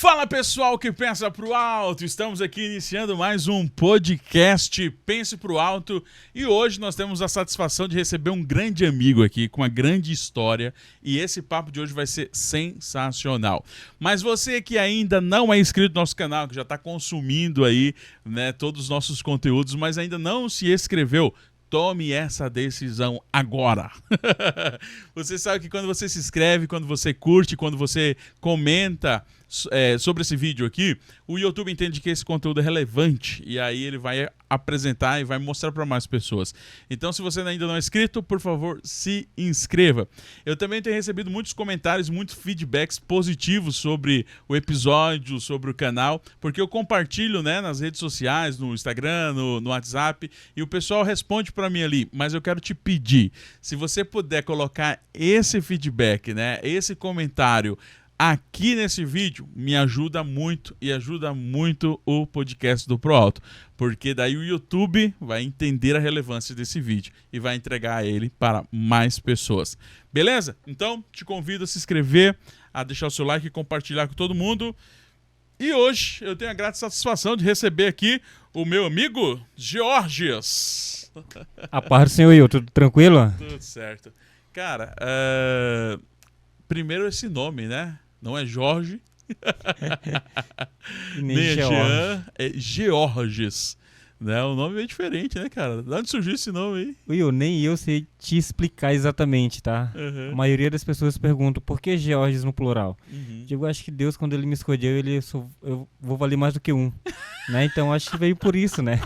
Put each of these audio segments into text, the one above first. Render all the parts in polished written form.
Fala pessoal que pensa pro alto, estamos aqui iniciando mais um podcast Pense pro Alto e hoje nós temos a satisfação de receber um grande amigo aqui com uma grande história e esse papo de hoje vai ser sensacional. Mas você que ainda não é inscrito no nosso canal, que já está consumindo aí, né, todos os nossos conteúdos, mas ainda não se inscreveu, tome essa decisão agora. Você sabe que quando você se inscreve, quando você curte, quando você comenta sobre esse vídeo aqui, o YouTube entende que esse conteúdo é relevante e aí ele vai apresentar e vai mostrar para mais pessoas. Então, se você ainda não é inscrito, por favor, se inscreva. Eu também tenho recebido muitos comentários, muitos feedbacks positivos sobre o episódio, sobre o canal, porque eu compartilho, né, nas redes sociais, no Instagram, no WhatsApp, e o pessoal responde para mim ali. Mas eu quero te pedir, se você puder colocar esse feedback, né, esse comentário aqui nesse vídeo, me ajuda muito e ajuda muito o podcast do Pro Alto, porque daí o YouTube vai entender a relevância desse vídeo e vai entregar ele para mais pessoas. Beleza? Então, te convido a se inscrever, a deixar o seu like e compartilhar com todo mundo. E hoje eu tenho a grata satisfação de receber aqui o meu amigo Georges. A paz do Senhor, Will, tudo tranquilo? Tudo certo. Cara, primeiro esse nome, né? Não é Jorge, nem é Jean, é Georges. Né? O nome é meio diferente, né, cara? De onde surgiu esse nome aí? Will, nem eu sei te explicar exatamente, tá? Uhum. A maioria das pessoas perguntam por que Georges no plural. Uhum. Eu acho que Deus, quando ele me escolheu, eu vou valer mais do que um. Né? Então acho que veio por isso, né?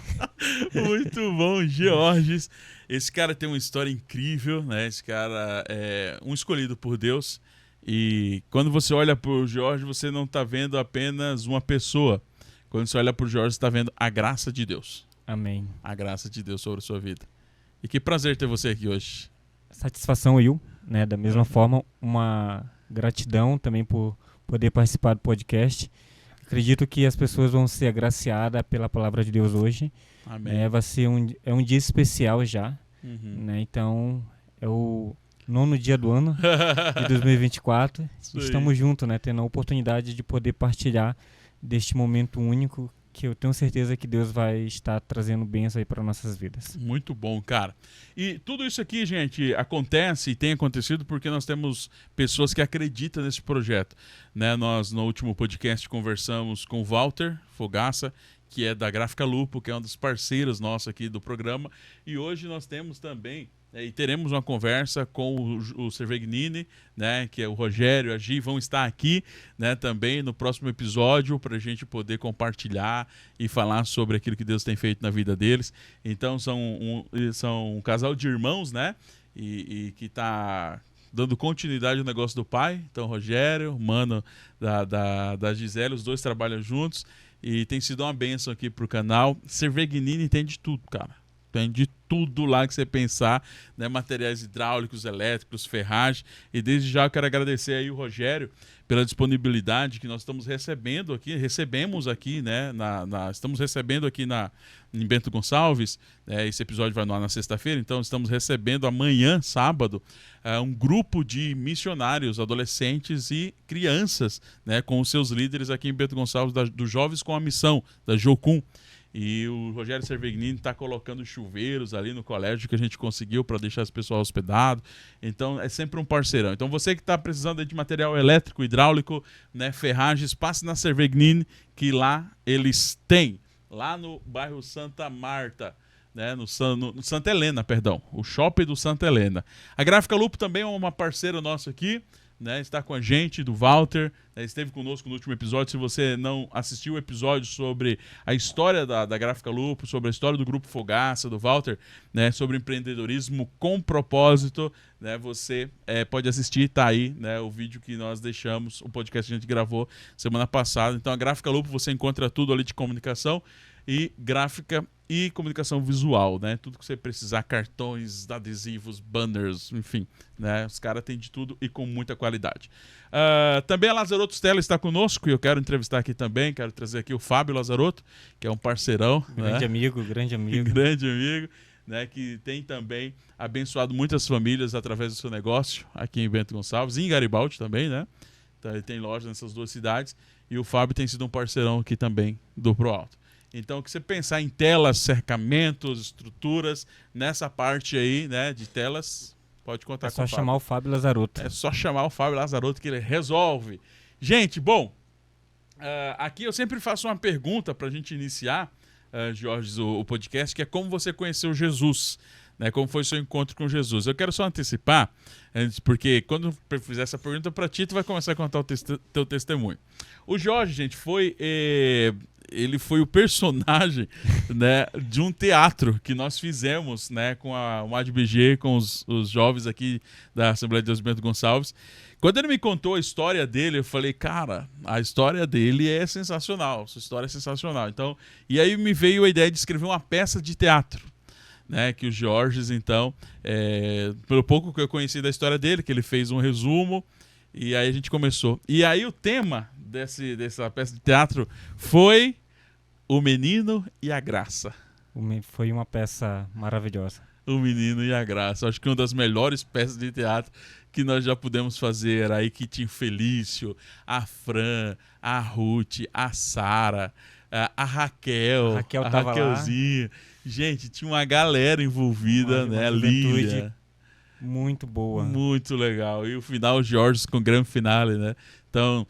Muito bom, Georges. Esse cara tem uma história incrível, né? Esse cara é um escolhido por Deus. E quando você olha para o Jorge, você não está vendo apenas uma pessoa. Quando você olha para o Jorge, você está vendo a graça de Deus. Amém. A graça de Deus sobre a sua vida. E que prazer ter você aqui hoje. Satisfação, Will, né? Da mesma forma, uma gratidão também por poder participar do podcast. Acredito que as pessoas vão ser agraciadas pela palavra de Deus hoje. Amém. Vai ser um dia especial já. Uhum. Né? Então, é o 9º dia do ano de 2024. Estamos juntos, né? Tendo a oportunidade de poder partilhar deste momento único que eu tenho certeza que Deus vai estar trazendo bênção aí para nossas vidas. Muito bom, cara. E tudo isso aqui, gente, acontece e tem acontecido porque nós temos pessoas que acreditam nesse projeto. Né? Nós, no último podcast, conversamos com o Walter Fogaça, que é da Gráfica Lupo, que é um dos parceiros nossos aqui do programa. E hoje nós temos também, e teremos uma conversa com o Cervegnini, né, que é o Rogério e a Gi, vão estar aqui, né, também no próximo episódio para a gente poder compartilhar e falar sobre aquilo que Deus tem feito na vida deles. Então são um casal de irmãos, né, e que está dando continuidade ao negócio do pai. Então Rogério, mano da Gisele, os dois trabalham juntos e tem sido uma bênção aqui pro canal. Cervegnini tem de tudo, cara. Tem de tudo lá que você pensar, né? Materiais hidráulicos, elétricos, ferragem. E desde já eu quero agradecer aí o Rogério pela disponibilidade que nós estamos recebendo aqui, né? Estamos recebendo aqui em Bento Gonçalves, esse episódio vai no ar na sexta-feira, então estamos recebendo amanhã, sábado, um grupo de missionários, adolescentes e crianças, né? Com os seus líderes aqui em Bento Gonçalves, do Jovens com a Missão, da Jocum. E o Rogério Cervegnini está colocando chuveiros ali no colégio que a gente conseguiu para deixar esse pessoal hospedado. Então é sempre um parceirão. Então você que está precisando de material elétrico, hidráulico, né, ferragens, passe na Cervegnini, que lá eles têm. Lá no bairro Santa Marta, né, no Santa Helena, perdão. O shopping do Santa Helena. A Gráfica Lupo também é uma parceira nossa aqui. Né, está com a gente, do Walter, né, esteve conosco no último episódio. Se você não assistiu o episódio sobre a história da Gráfica Lupo, sobre a história do Grupo Fogaça, do Walter, né, sobre empreendedorismo com propósito, né, você pode assistir, tá aí, né, o vídeo que nós deixamos, o podcast que a gente gravou semana passada. Então a Gráfica Lupo você encontra tudo ali de comunicação e gráfica e comunicação visual, né? Tudo que você precisar, cartões, adesivos, banners, enfim, né? Os caras têm de tudo e com muita qualidade. Também a Lazarotto Stella está conosco e eu quero entrevistar aqui também, quero trazer aqui o Fábio Lazarotto, que é um parceirão. Grande né? amigo, grande amigo. Grande amigo, né? Que tem também abençoado muitas famílias através do seu negócio aqui em Bento Gonçalves e em Garibaldi também, né? Então ele tem loja nessas duas cidades. e o Fábio tem sido um parceirão aqui também do Pro Alto. Então, que você pensar em telas, cercamentos, estruturas, nessa parte aí, né, de telas, pode contar com o Fábio. É só chamar o Fábio Lazarotto. É só chamar o Fábio Lazarotto que ele resolve. Gente, bom, aqui eu sempre faço uma pergunta para a gente iniciar, Jorge, o podcast, que é como você conheceu Jesus, né? Como foi o seu encontro com Jesus. Eu quero só antecipar, porque quando eu fizer essa pergunta para ti, tu vai começar a contar o teu testemunho. O Jorge, gente, ele foi o personagem, né, de um teatro que nós fizemos, né, com a UADBG, com os jovens aqui da Assembleia de Deus Bento Gonçalves. Quando ele me contou a história dele, eu falei, cara, a história dele é sensacional, sua história é sensacional. Então, e aí me veio a ideia de escrever uma peça de teatro, né, que o Jorge, então, pelo pouco que eu conheci da história dele, que ele fez um resumo, e aí a gente começou. E aí o tema dessa peça de teatro foi O Menino e a Graça. Foi uma peça maravilhosa. O Menino e a Graça. Acho que uma das melhores peças de teatro que nós já pudemos fazer. Aí que tinha o Felício, a Fran, a Ruth, a Sara, a Raquel, a Raquelzinha. Lá. Gente, tinha uma galera envolvida, né? Lília. Muito boa. Muito legal. E o final, Jorge com o grande finale, né? Então,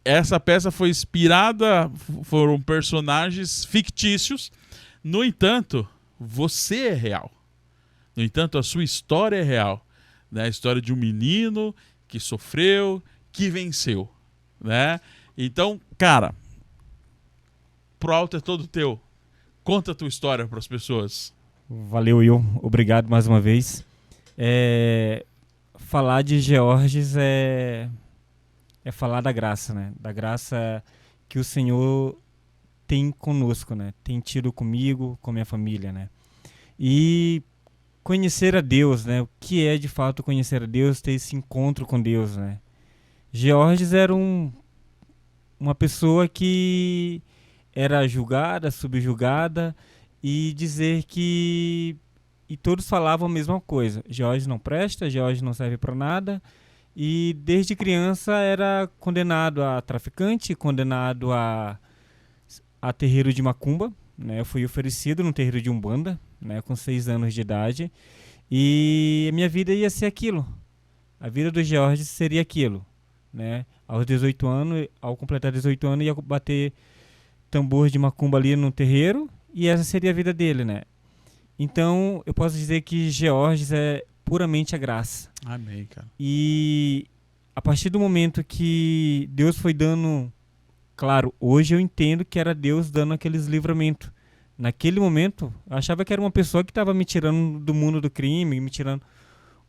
essa peça foi inspirada, foram personagens fictícios. No entanto, você é real. No entanto, a sua história é real. Né? A história de um menino que sofreu, que venceu. Né? Então, cara, Pro Alto é todo teu. Conta a tua história para as pessoas. Valeu, Will. Obrigado mais uma vez. Falar de Georges é falar da graça, né? Da graça que o Senhor tem conosco, né? Tem tido comigo, com minha família, né? E conhecer a Deus, né? O que é de fato conhecer a Deus, ter esse encontro com Deus, né? Georges era uma pessoa que era julgada, subjugada e dizer que... E todos falavam a mesma coisa. Georges não presta, Georges não serve para nada. E desde criança era condenado a traficante, condenado a terreiro de macumba, né? Eu fui oferecido no terreiro de Umbanda, né? Com 6 anos de idade. E a minha vida ia ser aquilo. A vida do Georges seria aquilo, né? Aos 18 anos, ao completar 18 anos, ia bater tambor de macumba ali no terreiro. E essa seria a vida dele, né? Então, eu posso dizer que Georges é puramente a graça. Amém, cara. E a partir do momento que Deus foi dando... Claro, hoje eu entendo que era Deus dando aqueles livramentos. Naquele momento, eu achava que era uma pessoa que estava me tirando do mundo do crime, me tirando...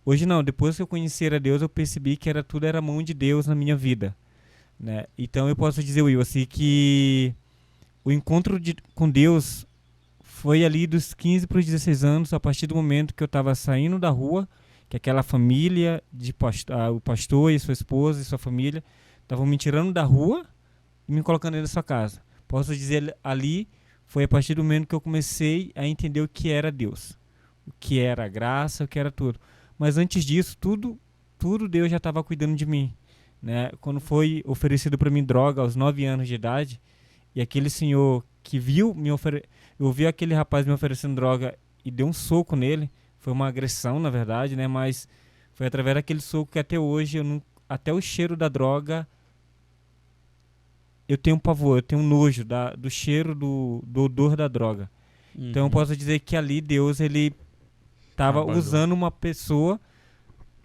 Hoje não, depois que eu conhecer a Deus, eu percebi que tudo era a mão de Deus na minha vida. Né? Então, eu posso dizer, Will, assim, que o encontro com Deus... Foi ali dos 15 para os 16 anos, a partir do momento que eu estava saindo da rua, que aquela família, o pastor e sua esposa e sua família, estavam me tirando da rua e me colocando dentro da sua casa. Posso dizer, ali foi a partir do momento que eu comecei a entender o que era Deus, o que era a graça, o que era tudo. Mas antes disso, tudo Deus já estava cuidando de mim. Né? Quando foi oferecido para mim droga aos 9 anos de idade, e aquele senhor que eu vi aquele rapaz me oferecendo droga e deu um soco nele. Foi uma agressão, na verdade, né? Mas foi através daquele soco que até hoje, até o cheiro da droga, eu tenho pavor, eu tenho nojo do cheiro, do odor da droga. Uhum. Então eu posso dizer que ali Deus, ele estava usando uma pessoa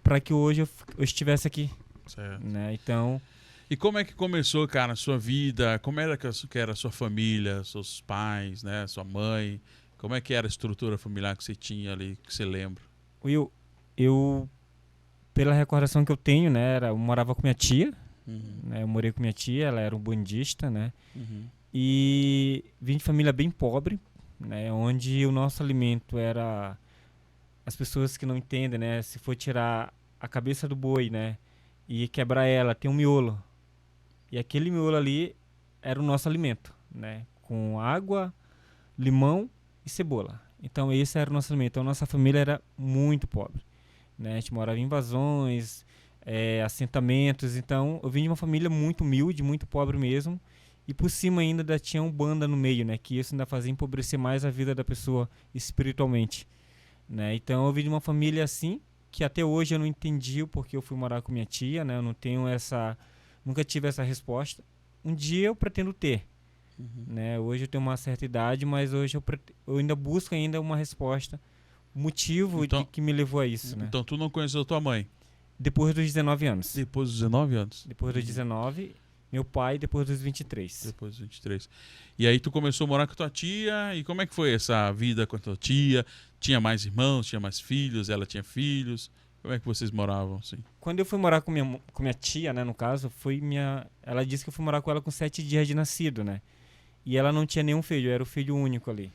para que hoje eu estivesse aqui. Certo. Né? Então... E como é que começou, cara, a sua vida? Como era que era a sua família, seus pais, né, sua mãe? Como é que era a estrutura familiar que você tinha ali, que você lembra? Eu pela recordação que eu tenho, né, eu morava com minha tia, uhum. né, eu morei com minha tia, ela era bandista, né, uhum. E vim de família bem pobre, né, onde o nosso alimento era, as pessoas que não entendem, né, se for tirar a cabeça do boi, né, e quebrar ela, tem um miolo. E aquele miolo ali era o nosso alimento, né? Com água, limão e cebola. Então esse era o nosso alimento. Então nossa família era muito pobre, né? A gente morava em invasões, assentamentos. Então, eu vim de uma família muito humilde, muito pobre mesmo. E por cima ainda tinha Umbanda no meio, né? Que isso ainda fazia empobrecer mais a vida da pessoa espiritualmente, né? Então, eu vim de uma família assim, que até hoje eu não entendi o porquê eu fui morar com minha tia, né? Eu não tenho nunca tive essa resposta. Um dia eu pretendo ter, né? Hoje eu tenho uma certa idade, mas hoje eu ainda busco ainda uma resposta, motivo de que me levou a isso, né? Então tu não conheceu tua mãe? Depois dos 19 anos. Depois dos 19 anos? Depois dos 19, meu pai depois dos 23. Depois dos 23. E aí tu começou a morar com tua tia, e como é que foi essa vida com a tua tia? Tinha mais irmãos, tinha mais filhos, ela tinha filhos? Como é que vocês moravam, assim? Quando eu fui morar com minha tia, né, no caso, ela disse que eu fui morar com ela com 7 dias de nascido, né? E ela não tinha nenhum filho, eu era o filho único ali.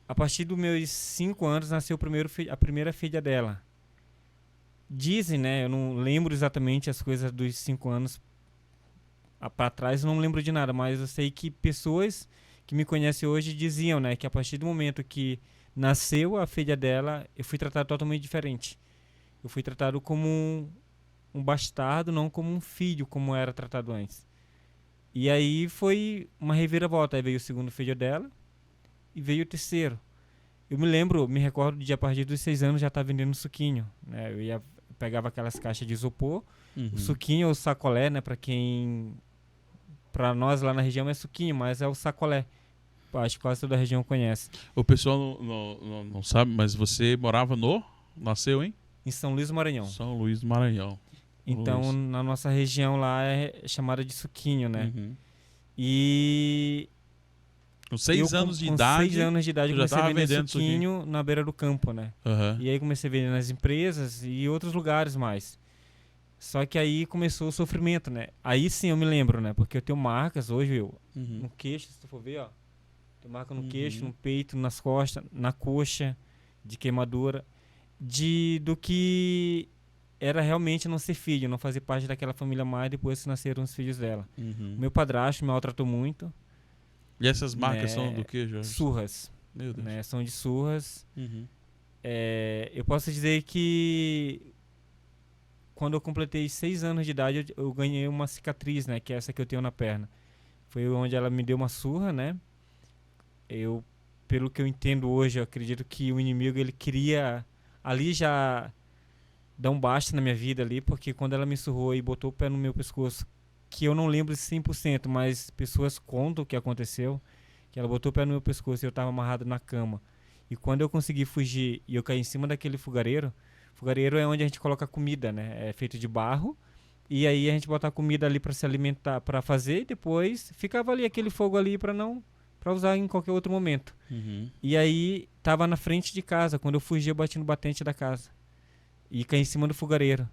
A partir dos meus 5 anos nasceu a primeira filha dela. Dizem, né, eu não lembro exatamente as coisas dos 5 anos para trás, eu não lembro de nada, mas eu sei que pessoas que me conhecem hoje diziam, né, que a partir do momento que nasceu a filha dela, eu fui tratado totalmente diferente. Eu fui tratado como um bastardo, não como um filho, como era tratado antes. E aí foi uma reviravolta. Aí veio o segundo filho dela e veio o terceiro. Eu me recordo de a partir dos 6 anos já estar vendendo suquinho, né? Pegava aquelas caixas de isopor, o suquinho ou o sacolé, né? Para nós lá na região é suquinho, mas é o sacolé. Acho que quase toda a região conhece. O pessoal não sabe, mas você nasceu em? Em São Luís do Maranhão. São Luís do Maranhão. Então, na nossa região lá é chamada de suquinho, né? E... Com 6 anos de idade... Com 6 anos de idade eu comecei a vender suquinho na beira do campo, né? E aí comecei a vender nas empresas e outros lugares mais. Só que aí começou o sofrimento, né? Aí sim eu me lembro, né? Porque eu tenho marcas hoje, no queixo, se tu for ver, ó. Tem marca no queixo, no peito, nas costas, na coxa, de queimadura. Do que era realmente não ser filho, não fazer parte daquela família mais depois que nasceram os filhos dela. Meu padrasto me maltratou muito. E essas marcas são do que, Jorge? Surras. Meu Deus. Né? São de surras. Eu posso dizer que quando eu completei 6 anos de idade, eu ganhei uma cicatriz, né? Que é essa que eu tenho na perna. Foi onde ela me deu uma surra, né? Pelo que eu entendo hoje, eu acredito que o inimigo, ele queria ali já dar um basta na minha vida ali, porque quando ela me surrou e botou o pé no meu pescoço, que eu não lembro 100%, mas pessoas contam o que aconteceu, que ela botou o pé no meu pescoço e eu estava amarrado na cama. E quando eu consegui fugir e eu caí em cima daquele fogareiro é onde a gente coloca comida, né? É feito de barro, e aí a gente bota a comida ali para se alimentar, para fazer, e depois ficava ali aquele fogo ali para usar em qualquer outro momento. E aí tava na frente de casa. Quando eu fugi, eu bati no batente da casa e caí em cima do fogareiro.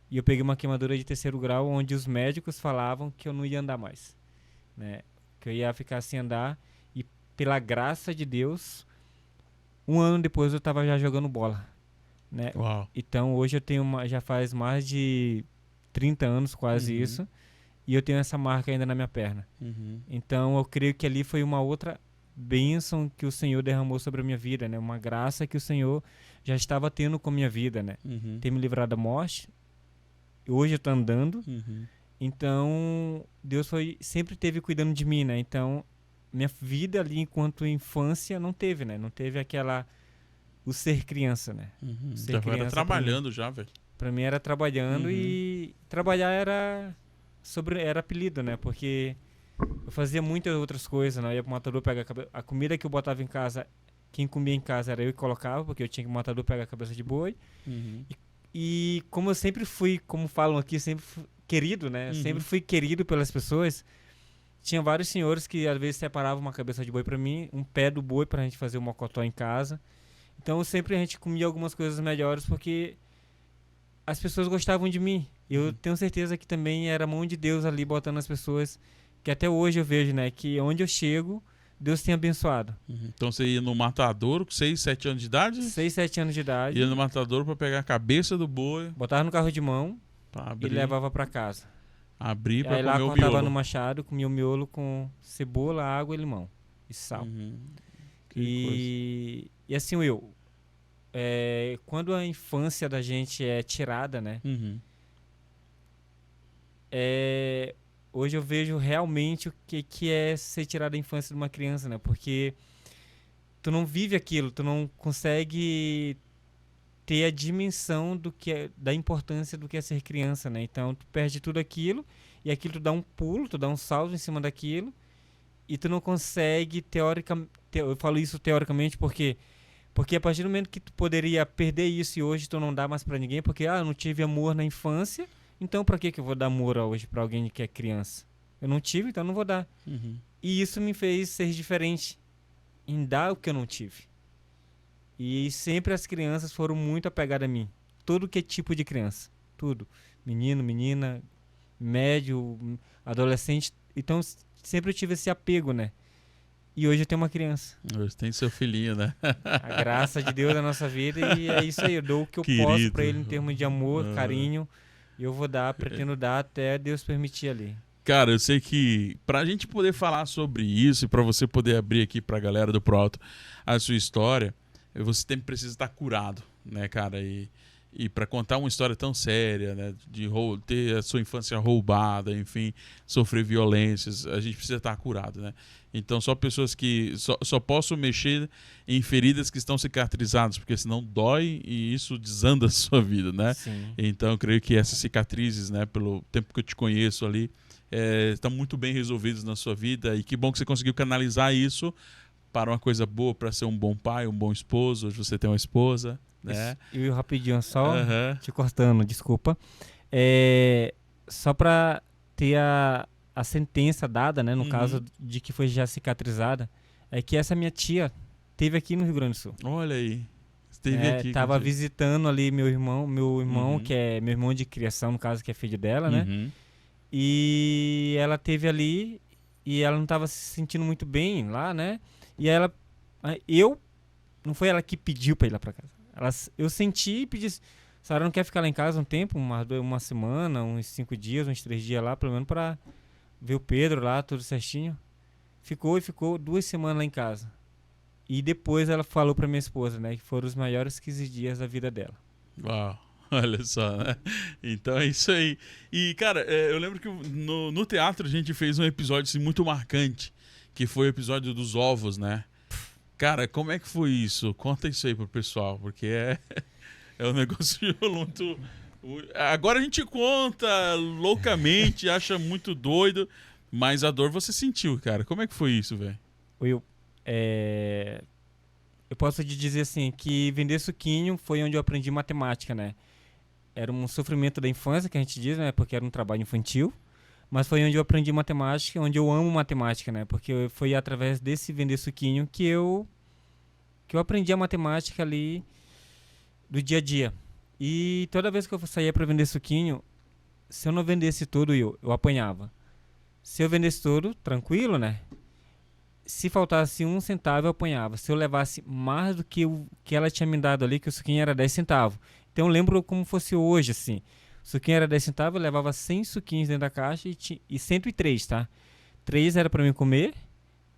E eu peguei uma queimadura de 3º grau, onde os médicos falavam que eu não ia andar mais, né? Que eu ia ficar sem andar. E pela graça de Deus, 1 ano depois eu tava já jogando bola, né? Uau. Então hoje eu tenho já faz mais de 30 anos quase isso. E eu tenho essa marca ainda na minha perna. Então eu creio que ali foi uma outra bênção que o Senhor derramou sobre a minha vida, né? Uma graça que o Senhor já estava tendo com a minha vida, né? Ter me livrado da morte. Hoje eu estou andando. Então Deus sempre teve cuidando de mim, né? Então minha vida ali enquanto infância não teve, né? Não teve o ser criança, né? Já era trabalhando já, velho. Pra mim era trabalhando e trabalhar era apelido, né? Porque eu fazia muitas outras coisas, né? Eu ia pro matador pegar a comida que eu botava em casa, quem comia em casa era eu que colocava, porque eu tinha que ir pro matador pegar a cabeça de boi. E como eu sempre fui, como falam aqui, sempre fui querido, né? Sempre fui querido pelas pessoas. Tinha vários senhores que às vezes separavam uma cabeça de boi pra mim, um pé do boi pra gente fazer o mocotó em casa. Então sempre a gente comia algumas coisas melhores porque as pessoas gostavam de mim. Eu tenho certeza que também era a mão de Deus ali botando as pessoas, que até hoje eu vejo, né? Que onde eu chego, Deus tem abençoado. Então você ia no matadouro com 6, 7 anos de idade? 6, 7 anos de idade. Ia no matadouro pra pegar a cabeça do boi. Botava no carro de mão e levava pra casa. Abrir pra comer o miolo. Aí lá cortava no machado, comia o miolo com cebola, água e limão. E sal. E assim, quando a infância da gente é tirada, né? hoje eu vejo realmente o que é ser tirado da infância de uma criança, né? Porque tu não vive aquilo, tu não consegue ter a dimensão da importância do que é ser criança, né? Então tu perde tudo aquilo e aquilo tu dá um pulo, tu dá um salto em cima daquilo e tu não consegue eu falo isso teoricamente porque a partir do momento que tu poderia perder isso e hoje tu não dá mais pra ninguém, porque eu não tive amor na infância, então pra que eu vou dar amor hoje pra alguém que é criança? Eu não tive, então eu não vou dar. Uhum. E isso me fez ser diferente em dar o que eu não tive. E sempre as crianças foram muito apegadas a mim. Todo que é tipo de criança. Tudo. Menino, menina, médio, adolescente. Então sempre eu tive esse apego, né? E hoje eu tenho uma criança. Hoje tem seu filhinho, né? A graça de Deus na nossa vida e é isso aí. Eu dou o que eu posso pra ele em termos de amor, carinho. E eu vou dar, pretendo dar até Deus permitir ali. Cara, eu sei que pra gente poder falar sobre isso e pra você poder abrir aqui pra galera do Pro Alto a sua história, você sempre precisa estar curado, né, cara? E para contar uma história tão séria, né, de ter a sua infância roubada, enfim, sofrer violências, a gente precisa estar curado, né? Então só pessoas que só possam mexer em feridas que estão cicatrizadas, porque senão dói e isso desanda a sua vida, né? Sim. Então eu creio que essas cicatrizes, né, pelo tempo que eu te conheço ali, estão muito bem resolvidas na sua vida e que bom que você conseguiu canalizar isso para uma coisa boa, para ser um bom pai, um bom esposo. Hoje você tem uma esposa, né? E rapidinho só, te cortando, desculpa. Só para ter a sentença dada, né, no caso de que foi já cicatrizada, é que essa minha tia teve aqui no Rio Grande do Sul. Olha aí. Esteve aqui. Tava visitando ali meu irmão, que é meu irmão de criação, no caso, que é filho dela, né? E ela teve ali e ela não tava se sentindo muito bem lá, né? E não foi ela que pediu pra ir lá pra casa. Eu senti e pedi, Sara não quer ficar lá em casa um tempo, uma semana, uns 5 dias, uns 3 dias lá, pelo menos pra ver o Pedro lá, tudo certinho. Ficou 2 semanas lá em casa. E depois ela falou pra minha esposa, né, que foram os maiores 15 dias da vida dela. Uau, olha só, né? Então é isso aí. E, cara, eu lembro que no teatro a gente fez um episódio assim, muito marcante, que foi o episódio dos ovos, né? Cara, como é que foi isso? Conta isso aí pro pessoal, porque é um negócio muito... Agora a gente conta loucamente, acha muito doido, mas a dor você sentiu, cara. Como é que foi isso, velho? Eu posso te dizer assim, que vender suquinho foi onde eu aprendi matemática, né? Era um sofrimento da infância, que a gente diz, né? Porque era um trabalho infantil. Mas foi onde eu aprendi matemática, onde eu amo matemática, né? Porque foi através desse vender suquinho que eu aprendi a matemática ali do dia a dia. E toda vez que eu saía para vender suquinho, se eu não vendesse tudo, eu apanhava. Se eu vendesse tudo, tranquilo, né? Se faltasse 1 centavo, eu apanhava. Se eu levasse mais do que que ela tinha me dado ali, que o suquinho era 10 centavos. Então eu lembro como fosse hoje, assim. O suquinho era 10 centavos, eu levava 100 suquinhos dentro da caixa e 103, tá? 3 era pra mim comer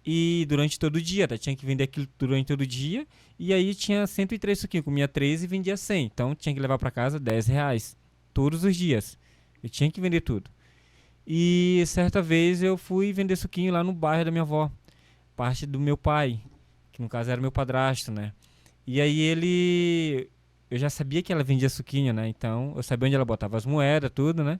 e durante todo o dia, tá? Tinha que vender aquilo durante todo o dia e aí tinha 103 suquinhos, comia 3 e vendia 100. Então tinha que levar pra casa R$10 todos os dias. Eu tinha que vender tudo. E certa vez eu fui vender suquinho lá no bairro da minha avó, parte do meu pai, que no caso era meu padrasto, né? E aí eu já sabia que ela vendia suquinho, né? Então, eu sabia onde ela botava as moedas, tudo, né?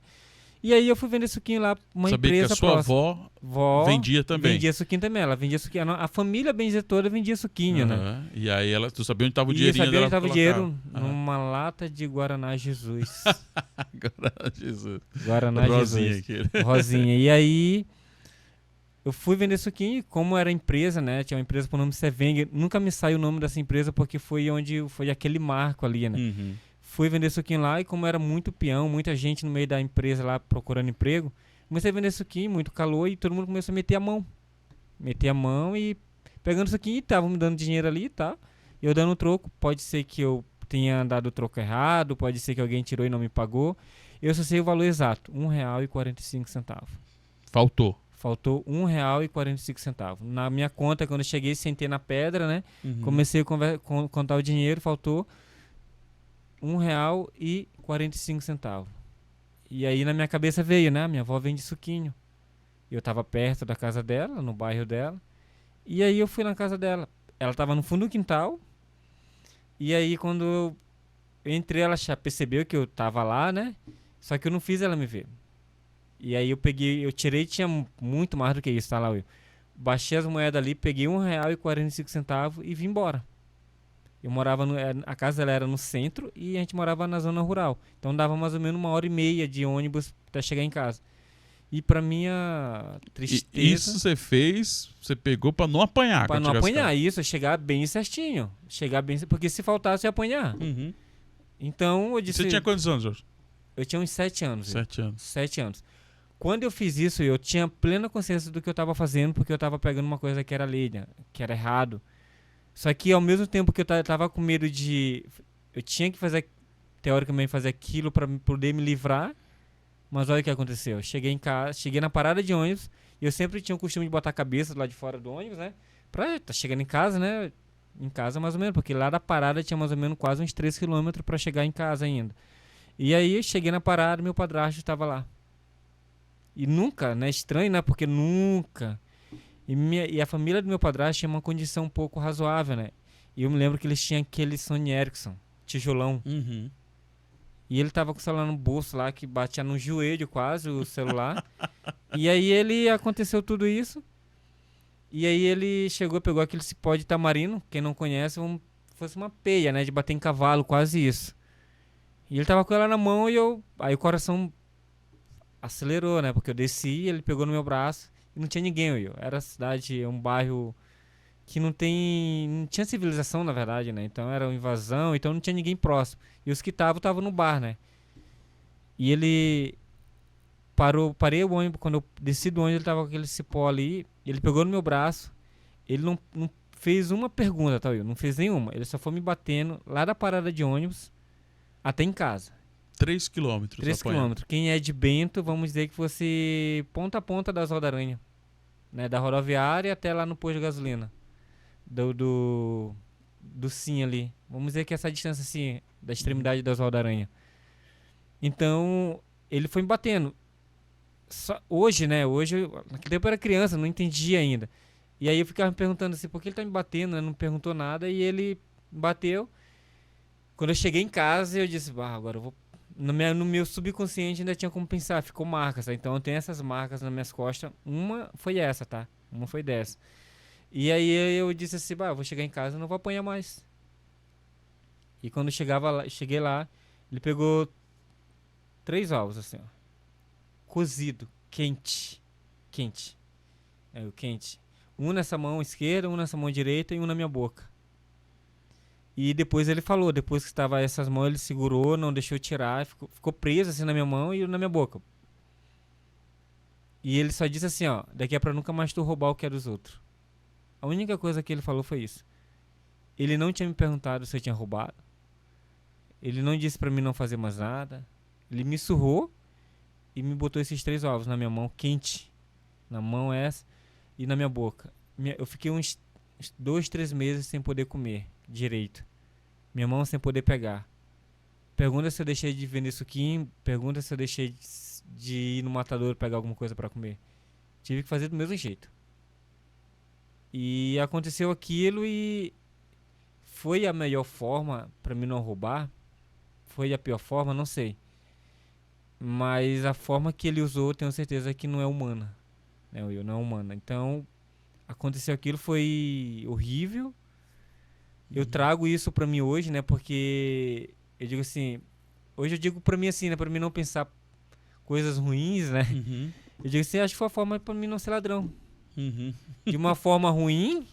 E aí eu fui vender suquinho lá, uma sabia empresa que a sua próxima. avó vendia também. Vendia suquinho também. Ela vendia suquinho. A família benzetora vendia suquinho, né? E aí tu sabia onde estava o E eu dinheirinho sabia dela? onde estava o dinheiro numa lata de Guaraná Jesus. Guaraná Jesus. Guaraná Rosinha Jesus. Aquele. Rosinha. E aí eu fui vender suquinho, como era empresa, né? Tinha uma empresa por nome Sevenger. Nunca me saiu o nome dessa empresa porque foi aquele marco ali, né? Fui vender suquinho lá e como era muito peão, muita gente no meio da empresa lá procurando emprego, comecei a vender suquinho, muito calor e todo mundo começou a meter a mão. Meter a mão e pegando suquinho e estavam me dando dinheiro ali, tá? Eu dando troco, pode ser que eu tenha dado o troco errado, pode ser que alguém tirou e não me pagou. Eu só sei o valor exato, R$1,45. Faltou R$1,45. Na minha conta, quando eu cheguei, sentei na pedra, né? Comecei a contar o dinheiro, faltou R$1,45. E aí na minha cabeça veio, né? Minha avó vende suquinho. Eu tava perto da casa dela, no bairro dela. E aí eu fui na casa dela. Ela tava no fundo do quintal. E aí quando eu entrei, ela já percebeu que eu tava lá, né? Só que eu não fiz ela me ver. E aí eu tirei, tinha muito mais do que isso, tá, Lauil? Baixei as moedas ali, peguei R$1,45 e vim embora. Eu morava, a casa dela era no centro e a gente morava na zona rural. Então dava mais ou menos 1h30 de ônibus até chegar em casa. E pra minha tristeza... E isso você fez, você pegou pra não apanhar. Pra não apanhar, isso, chegar bem certinho. Porque se faltasse, eu ia apanhar. Uhum. Então eu disse... Você tinha quantos anos, Jorge? Eu tinha uns 7 anos. 7 anos. 7 anos. Quando eu fiz isso, eu tinha plena consciência do que eu tava fazendo, porque eu tava pegando uma coisa que era lei, né? Que era errado. Só que ao mesmo tempo que eu tava com medo de... Eu tinha que fazer, teoricamente, fazer aquilo pra poder me livrar. Mas olha o que aconteceu. Cheguei em casa, cheguei na parada de ônibus, e eu sempre tinha o costume de botar a cabeça do lado de fora do ônibus, né? Pra tá chegando em casa, né? Em casa mais ou menos, porque lá da parada tinha mais ou menos quase uns 3 km pra chegar em casa ainda. E aí eu cheguei na parada, meu padrasto tava lá. E nunca, né? Estranho, né? Porque nunca. E a família do meu padrasto tinha uma condição um pouco razoável, né? E eu me lembro que eles tinham aquele Sony Ericsson, tijolão. Uhum. E ele tava com o celular no bolso lá, que batia no joelho quase o celular. E aí aconteceu tudo isso. E aí ele chegou, pegou aquele cipó de tamarino, quem não conhece, fosse uma peia, né? De bater em cavalo, quase isso. E ele tava com ela na mão e aí o coração acelerou, né? Porque eu desci, ele pegou no meu braço e não tinha ninguém, Era a cidade, um bairro que não tinha civilização, na verdade, né? Então era uma invasão, então não tinha ninguém próximo. E os que estavam no bar, né? E ele parei o ônibus, quando eu desci do ônibus, ele tava com aquele cipó ali, ele pegou no meu braço, ele não fez uma pergunta, tá, não fez nenhuma. Ele só foi me batendo lá da parada de ônibus até em casa. 3 quilômetros. 3 quilômetros. Quem é de Bento, vamos dizer que fosse ponta a ponta das Roda-Aranha, né? Da rodoviária até lá no posto de gasolina. Do Sim ali. Vamos dizer que essa distância assim, da extremidade das Roda-Aranha. Então, ele foi me batendo. Hoje, né? Naquele tempo eu era criança, não entendia ainda. E aí eu ficava me perguntando assim, por que ele tá me batendo, né? Não perguntou nada e ele bateu. Quando eu cheguei em casa, eu disse, agora eu vou... No meu subconsciente ainda tinha como pensar, ficou marcas, tá? Então eu tenho essas marcas nas minhas costas. Uma foi essa, tá? Uma foi dessa. E aí eu disse assim, eu vou chegar em casa e não vou apanhar mais. E quando cheguei lá, ele pegou 3 ovos, assim, ó. Cozido, quente. Quente. Um nessa mão esquerda, um nessa mão direita e um na minha boca. E depois ele falou, depois que estava essas mãos, ele segurou, não deixou tirar, ficou preso assim na minha mão e na minha boca. E ele só disse assim, ó, daqui é pra nunca mais tu roubar o que é dos outros. A única coisa que ele falou foi isso. Ele não tinha me perguntado se eu tinha roubado. Ele não disse pra mim não fazer mais nada. Ele me surrou e me botou esses 3 ovos na minha mão, quente. Na mão essa e na minha boca. Eu fiquei uns 2, 3 meses sem poder comer direito. Minha mão sem poder pegar. Pergunta se eu deixei de vender suquinho. Pergunta se eu deixei de ir no matador pegar alguma coisa pra comer. Tive que fazer do mesmo jeito. E aconteceu aquilo e foi a melhor forma pra mim não roubar? Foi a pior forma? Não sei. Mas a forma que ele usou, tenho certeza que não é humana. Não é humana. Então, aconteceu aquilo, foi horrível. Eu trago isso pra mim hoje, né? Porque eu digo assim, hoje eu digo pra mim assim, né? Pra mim não pensar coisas ruins, né? Uhum. Eu digo assim, acho que foi a forma pra mim não ser ladrão. Uhum. De uma forma ruim,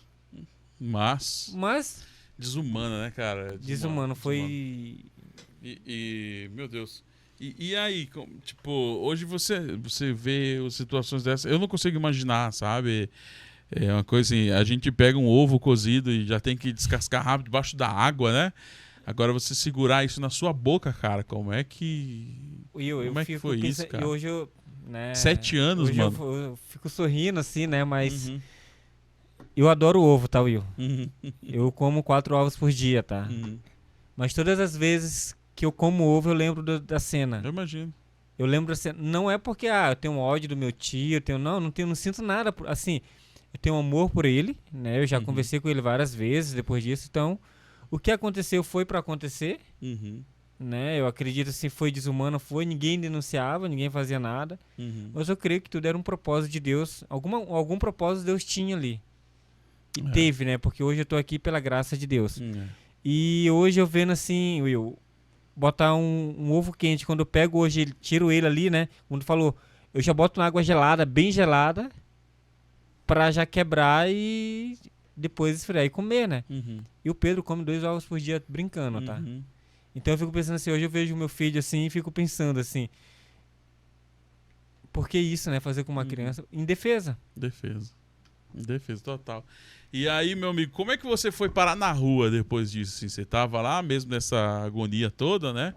mas desumana, né, cara? Desumano. Foi... Meu Deus. E aí, tipo, hoje você vê situações dessas, eu não consigo imaginar, sabe? É uma coisa assim, a gente pega um ovo cozido e já tem que descascar rápido debaixo da água, né? Agora você segurar isso na sua boca, cara, como é que... como é que foi isso, cara? Hoje eu... Né, 7 anos, hoje mano. Eu fico sorrindo assim, né? Mas eu adoro ovo, tá, Will? Eu como 4 ovos por dia, tá? Mas todas as vezes que eu como ovo, eu lembro da cena. Eu imagino. Eu lembro assim, não é porque eu tenho ódio do meu tio, não sinto nada, assim, eu tenho amor por ele, né? Eu já conversei com ele várias vezes depois disso, então o que aconteceu foi pra acontecer, né? Eu acredito assim, foi desumano, ninguém denunciava, ninguém fazia nada, mas eu creio que tudo era um propósito de Deus, algum propósito Deus tinha ali. E teve, né? Porque hoje eu tô aqui pela graça de Deus. E hoje eu vendo assim, Will, botar um ovo quente, quando eu pego hoje, tiro ele ali, né? Quando falou, eu já boto na água gelada, bem gelada, pra já quebrar e depois esfriar e comer, né? E o Pedro come 2 ovos por dia brincando, tá? Então eu fico pensando assim, hoje eu vejo o meu filho assim e fico pensando assim, por que isso, né? Fazer com uma criança indefesa. Defesa total. E aí, meu amigo, como é que você foi parar na rua depois disso? Assim, você tava lá mesmo nessa agonia toda, né?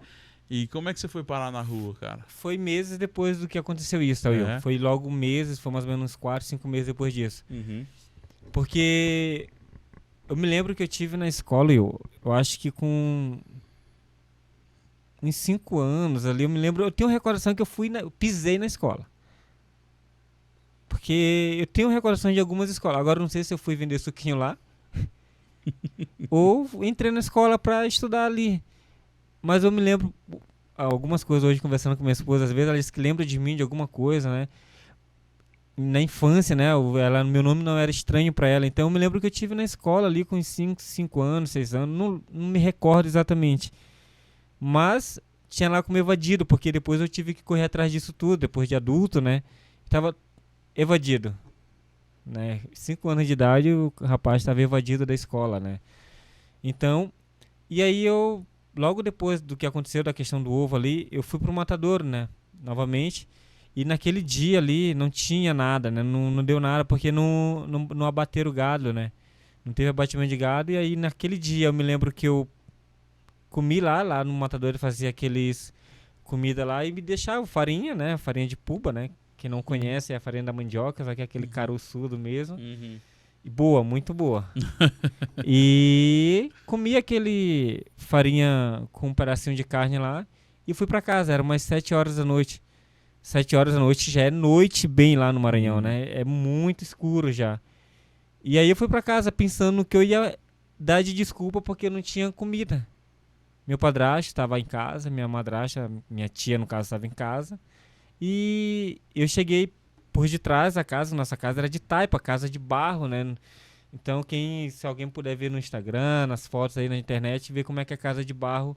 E como é que você foi parar na rua, cara? Foi meses depois do que aconteceu isso, tá, Will? Foi logo meses, foi mais ou menos 4, 5 meses depois disso. Porque eu me lembro que eu tive na escola, eu acho que com uns 5 anos ali, eu me lembro, eu tenho recordação que eu pisei na escola. Porque eu tenho recordação de algumas escolas. Agora não sei se eu fui vender suquinho lá ou entrei na escola pra estudar ali. Mas eu me lembro algumas coisas hoje conversando com minha esposa, às vezes ela disse que lembra de mim de alguma coisa, né? Na infância, né? Meu nome não era estranho pra ela. Então eu me lembro que eu tive na escola ali com 5 anos, 6 anos. Não me recordo exatamente. Mas tinha lá como evadido, porque depois eu tive que correr atrás disso tudo, depois de adulto, né? Tava evadido, né? 5 anos de idade o rapaz estava evadido da escola, né? Então, e aí logo depois do que aconteceu da questão do ovo ali, eu fui pro matadouro, né? Novamente. E naquele dia ali não tinha nada, né? Não deu nada porque não abateram o gado, né? Não teve abatimento de gado. E aí naquele dia eu me lembro que eu comi lá no matadouro, ele fazia aqueles comida lá e me deixava farinha, né? Farinha de puba, né? Quem não conhece é a farinha da mandioca, só que é aquele caroçudo mesmo. E boa, muito boa. E comi aquele farinha com um pedacinho de carne lá e fui pra casa. Era umas 7 horas da noite. 7 horas da noite já é noite bem lá no Maranhão, né? É muito escuro já. E aí eu fui pra casa pensando que eu ia dar de desculpa porque não tinha comida. Meu padrasto estava em casa, minha madrasta, minha tia no caso estava em casa. E eu cheguei por detrás da casa, nossa casa era de taipa, casa de barro, né? Então se alguém puder ver no Instagram, nas fotos aí na internet, ver como é que é a casa de barro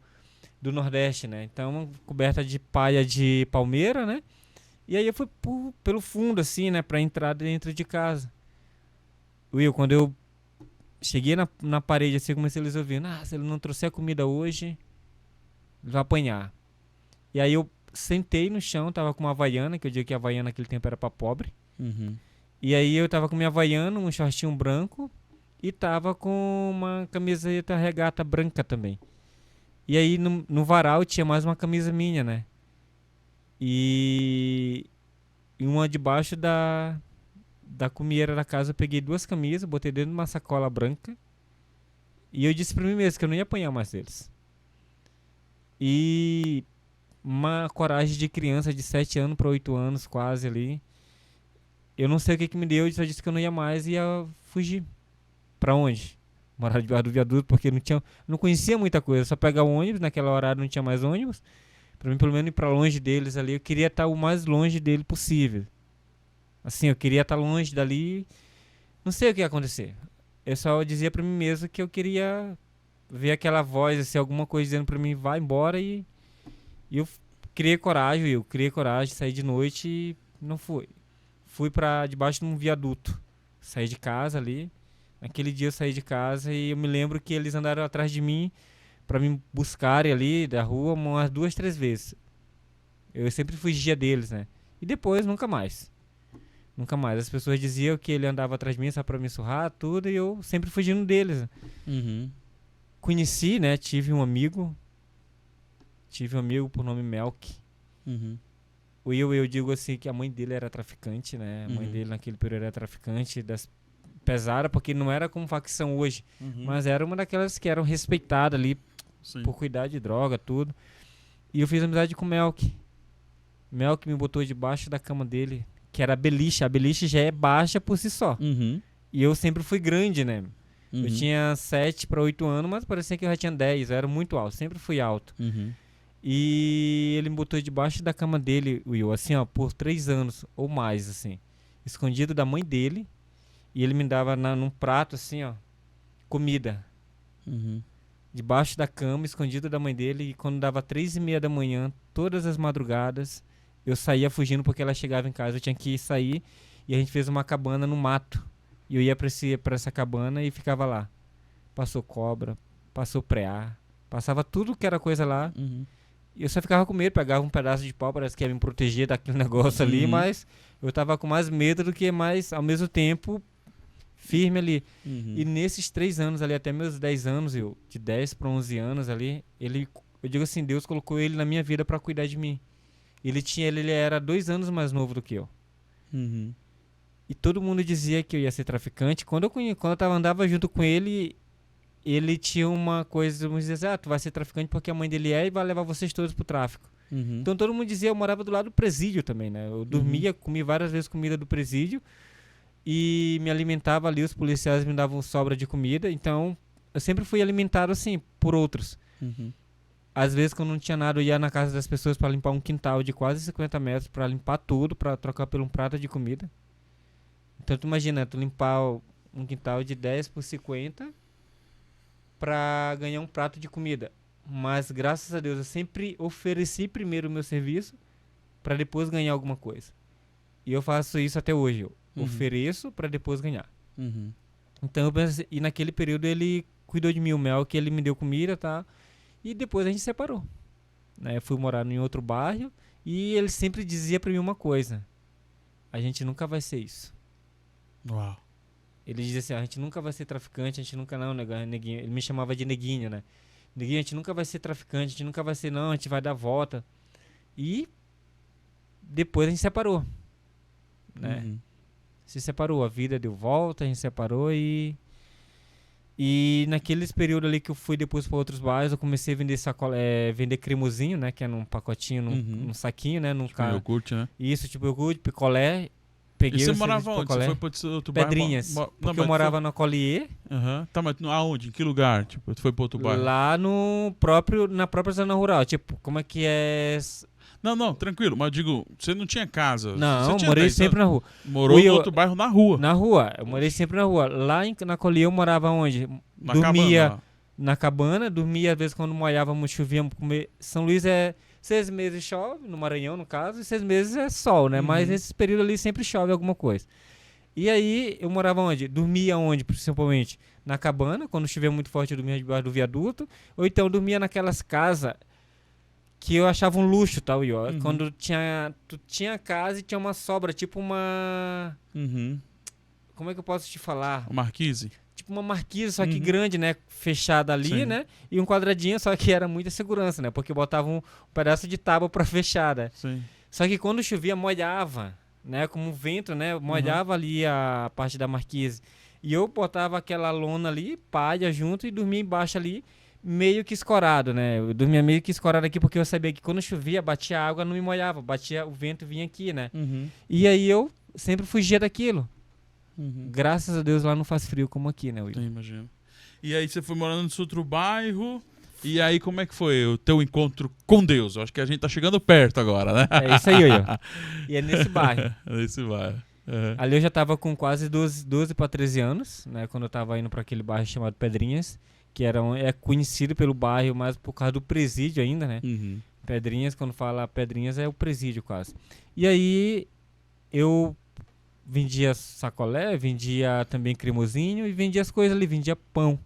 do Nordeste, né? Então, coberta de palha de palmeira, né? E aí eu fui pelo fundo, assim, né? Pra entrar dentro de casa. Will, quando eu cheguei na parede, assim, comecei a eles ouvindo, se ele não trouxer a comida hoje, ele vai apanhar. E aí eu sentei no chão, tava com uma Havaiana, que eu digo que a Havaiana naquele tempo era pra pobre. E aí eu tava com minha Havaiana, um shortinho branco e tava com uma camiseta regata branca também. E aí no varal tinha mais uma camisa minha, né? E uma debaixo da comieira da casa eu peguei 2 camisas, botei dentro de uma sacola branca e eu disse pra mim mesmo que eu não ia apanhar mais deles. E uma coragem de criança de 7 anos para 8 anos quase ali. Eu não sei o que me deu, eu só disse que eu não ia mais e ia fugir. Pra onde? Morar debaixo do viaduto porque não conhecia muita coisa, só pegar o ônibus, naquela hora não tinha mais ônibus. Pra mim pelo menos ir pra longe deles ali, eu queria estar o mais longe dele possível. Assim, eu queria estar longe dali, não sei o que ia acontecer. Eu só dizia pra mim mesmo que eu queria ver aquela voz, assim, alguma coisa dizendo pra mim, vai embora e eu criei coragem, saí de noite e não fui. Fui pra debaixo de um viaduto. Saí de casa ali. Naquele dia eu saí de casa e eu me lembro que eles andaram atrás de mim pra me buscarem ali da rua umas 2, 3 vezes. Eu sempre fugia deles, né? E depois nunca mais. Nunca mais. As pessoas diziam que ele andava atrás de mim só pra me surrar, tudo, e eu sempre fugindo deles. Conheci, né? Tive um amigo por nome Melk. Eu digo assim que a mãe dele era traficante, né? A mãe dele naquele período era traficante pesada, porque não era como facção hoje, mas era uma daquelas que eram respeitadas ali por cuidar de droga, tudo. E eu fiz amizade com o Melk. Mel que me botou debaixo da cama dele, que era a beliche. A beliche já é baixa por si só. E eu sempre fui grande, né? Eu tinha 7 para 8 anos, mas parecia que eu já tinha 10. Eu era muito alto, sempre fui alto. E ele me botou debaixo da cama dele, Will, assim, ó, por 3 anos ou mais, assim. Escondido da mãe dele. E ele me dava num prato, assim, ó, comida. Debaixo da cama, escondido da mãe dele. E quando dava 3:30 da manhã, todas as madrugadas, eu saía fugindo porque ela chegava em casa. Eu tinha que sair e a gente fez uma cabana no mato. E eu ia pra essa cabana e ficava lá. Passou cobra, passou preá, passava tudo que era coisa lá. E eu só ficava com medo, pegava um pedaço de pau, parece que ia me proteger daquele negócio ali, mas eu tava com mais medo do que mais, ao mesmo tempo, firme ali. E nesses 3 anos ali, até meus 10 anos, de 10 para 11 anos ali, eu digo assim, Deus colocou ele na minha vida para cuidar de mim. Ele era 2 anos mais novo do que eu. E todo mundo dizia que eu ia ser traficante. Quando eu andava junto com ele, ele tinha uma coisa, vamos dizer, tu vai ser traficante porque a mãe dele e vai levar vocês todos pro tráfico. Então todo mundo dizia, eu morava do lado do presídio também, né? Eu dormia, comi várias vezes comida do presídio e me alimentava ali, os policiais me davam sobra de comida, então eu sempre fui alimentado assim, por outros. Às vezes quando não tinha nada, eu ia na casa das pessoas para limpar um quintal de quase 50 metros, para limpar tudo, para trocar por um prato de comida. Então tu imagina, tu limpar um quintal de 10 por 50 para ganhar um prato de comida. Mas graças a Deus eu sempre ofereci primeiro o meu serviço para depois ganhar alguma coisa. E eu faço isso até hoje. Eu ofereço para depois ganhar. Então eu penso, e naquele período ele cuidou de mim, o Mel, que ele me deu comida, tá? E depois a gente separou. Né? Eu fui morar em outro bairro e ele sempre dizia para mim uma coisa: a gente nunca vai ser isso. Uau. Ele dizia assim, a gente nunca vai ser traficante, a gente nunca não, neguinho. Ele me chamava de neguinho, né? Neguinho, a gente nunca vai ser traficante, a gente nunca vai ser, não, a gente vai dar volta. E depois a gente separou, né? Se separou, a vida deu volta, a gente separou e naqueles períodos ali que eu fui depois para outros bairros, eu comecei a vender vender cremosinho, né? Que é num pacotinho, num saquinho, né? Tipo iogurte, né? Isso, tipo iogurte, picolé. Peguei e você morava onde? Você foi para outro bairro? Pedrinhas. Porque eu morava na Collier. Tá, mas aonde? Em que lugar? Tipo, tu foi para outro bairro? Lá na própria zona rural. Tipo, como é que é... Não, tranquilo. Mas eu digo, você não tinha casa? Não, eu morei sempre na rua. Morou no outro bairro na rua? Na rua. Eu morei sempre na rua. Lá na Collier eu morava onde? Dormia na cabana. Dormia, às vezes, quando molhávamos, chovíamos. São Luís é... 6 meses chove, no Maranhão, no caso, e 6 meses é sol, né? Mas nesse período ali sempre chove alguma coisa. E aí, eu morava onde? Dormia onde, principalmente? Na cabana, quando chovia muito forte, eu dormia debaixo do viaduto. Ou então, eu dormia naquelas casas que eu achava um luxo, tal, quando tu tinha casa e tinha uma sobra, tipo uma... Como é que eu posso te falar? Uma marquise? Tipo uma marquise, só que grande, né? Fechada ali, sim, né? E um quadradinho, só que era muita segurança, né? Porque botava um pedaço de tábua pra fechar, né? Sim. Só que quando chovia, molhava, né? Como um vento, né? Molhava ali a parte da marquise. E eu botava aquela lona ali, palha junto, e dormia embaixo ali, meio que escorado, né? Eu dormia meio que escorado aqui, porque eu sabia que quando chovia, batia água, não me molhava. Batia, o vento vinha aqui, né? E aí eu sempre fugia daquilo. Graças a Deus lá não faz frio como aqui, né, Will? Eu imagino. E aí você foi morando nesse outro bairro, e aí como é que foi o teu encontro com Deus? Eu acho que a gente tá chegando perto agora, né? É isso aí, Will. E é nesse bairro. Nesse bairro. Ali eu já tava com quase 12 para 13 anos, né? Quando eu tava indo para aquele bairro chamado Pedrinhas, que é conhecido pelo bairro, mas por causa do presídio ainda, né? Pedrinhas, quando fala Pedrinhas, é o presídio quase. E aí eu vendia sacolé, vendia também cremosinho e vendia as coisas ali, vendia pão,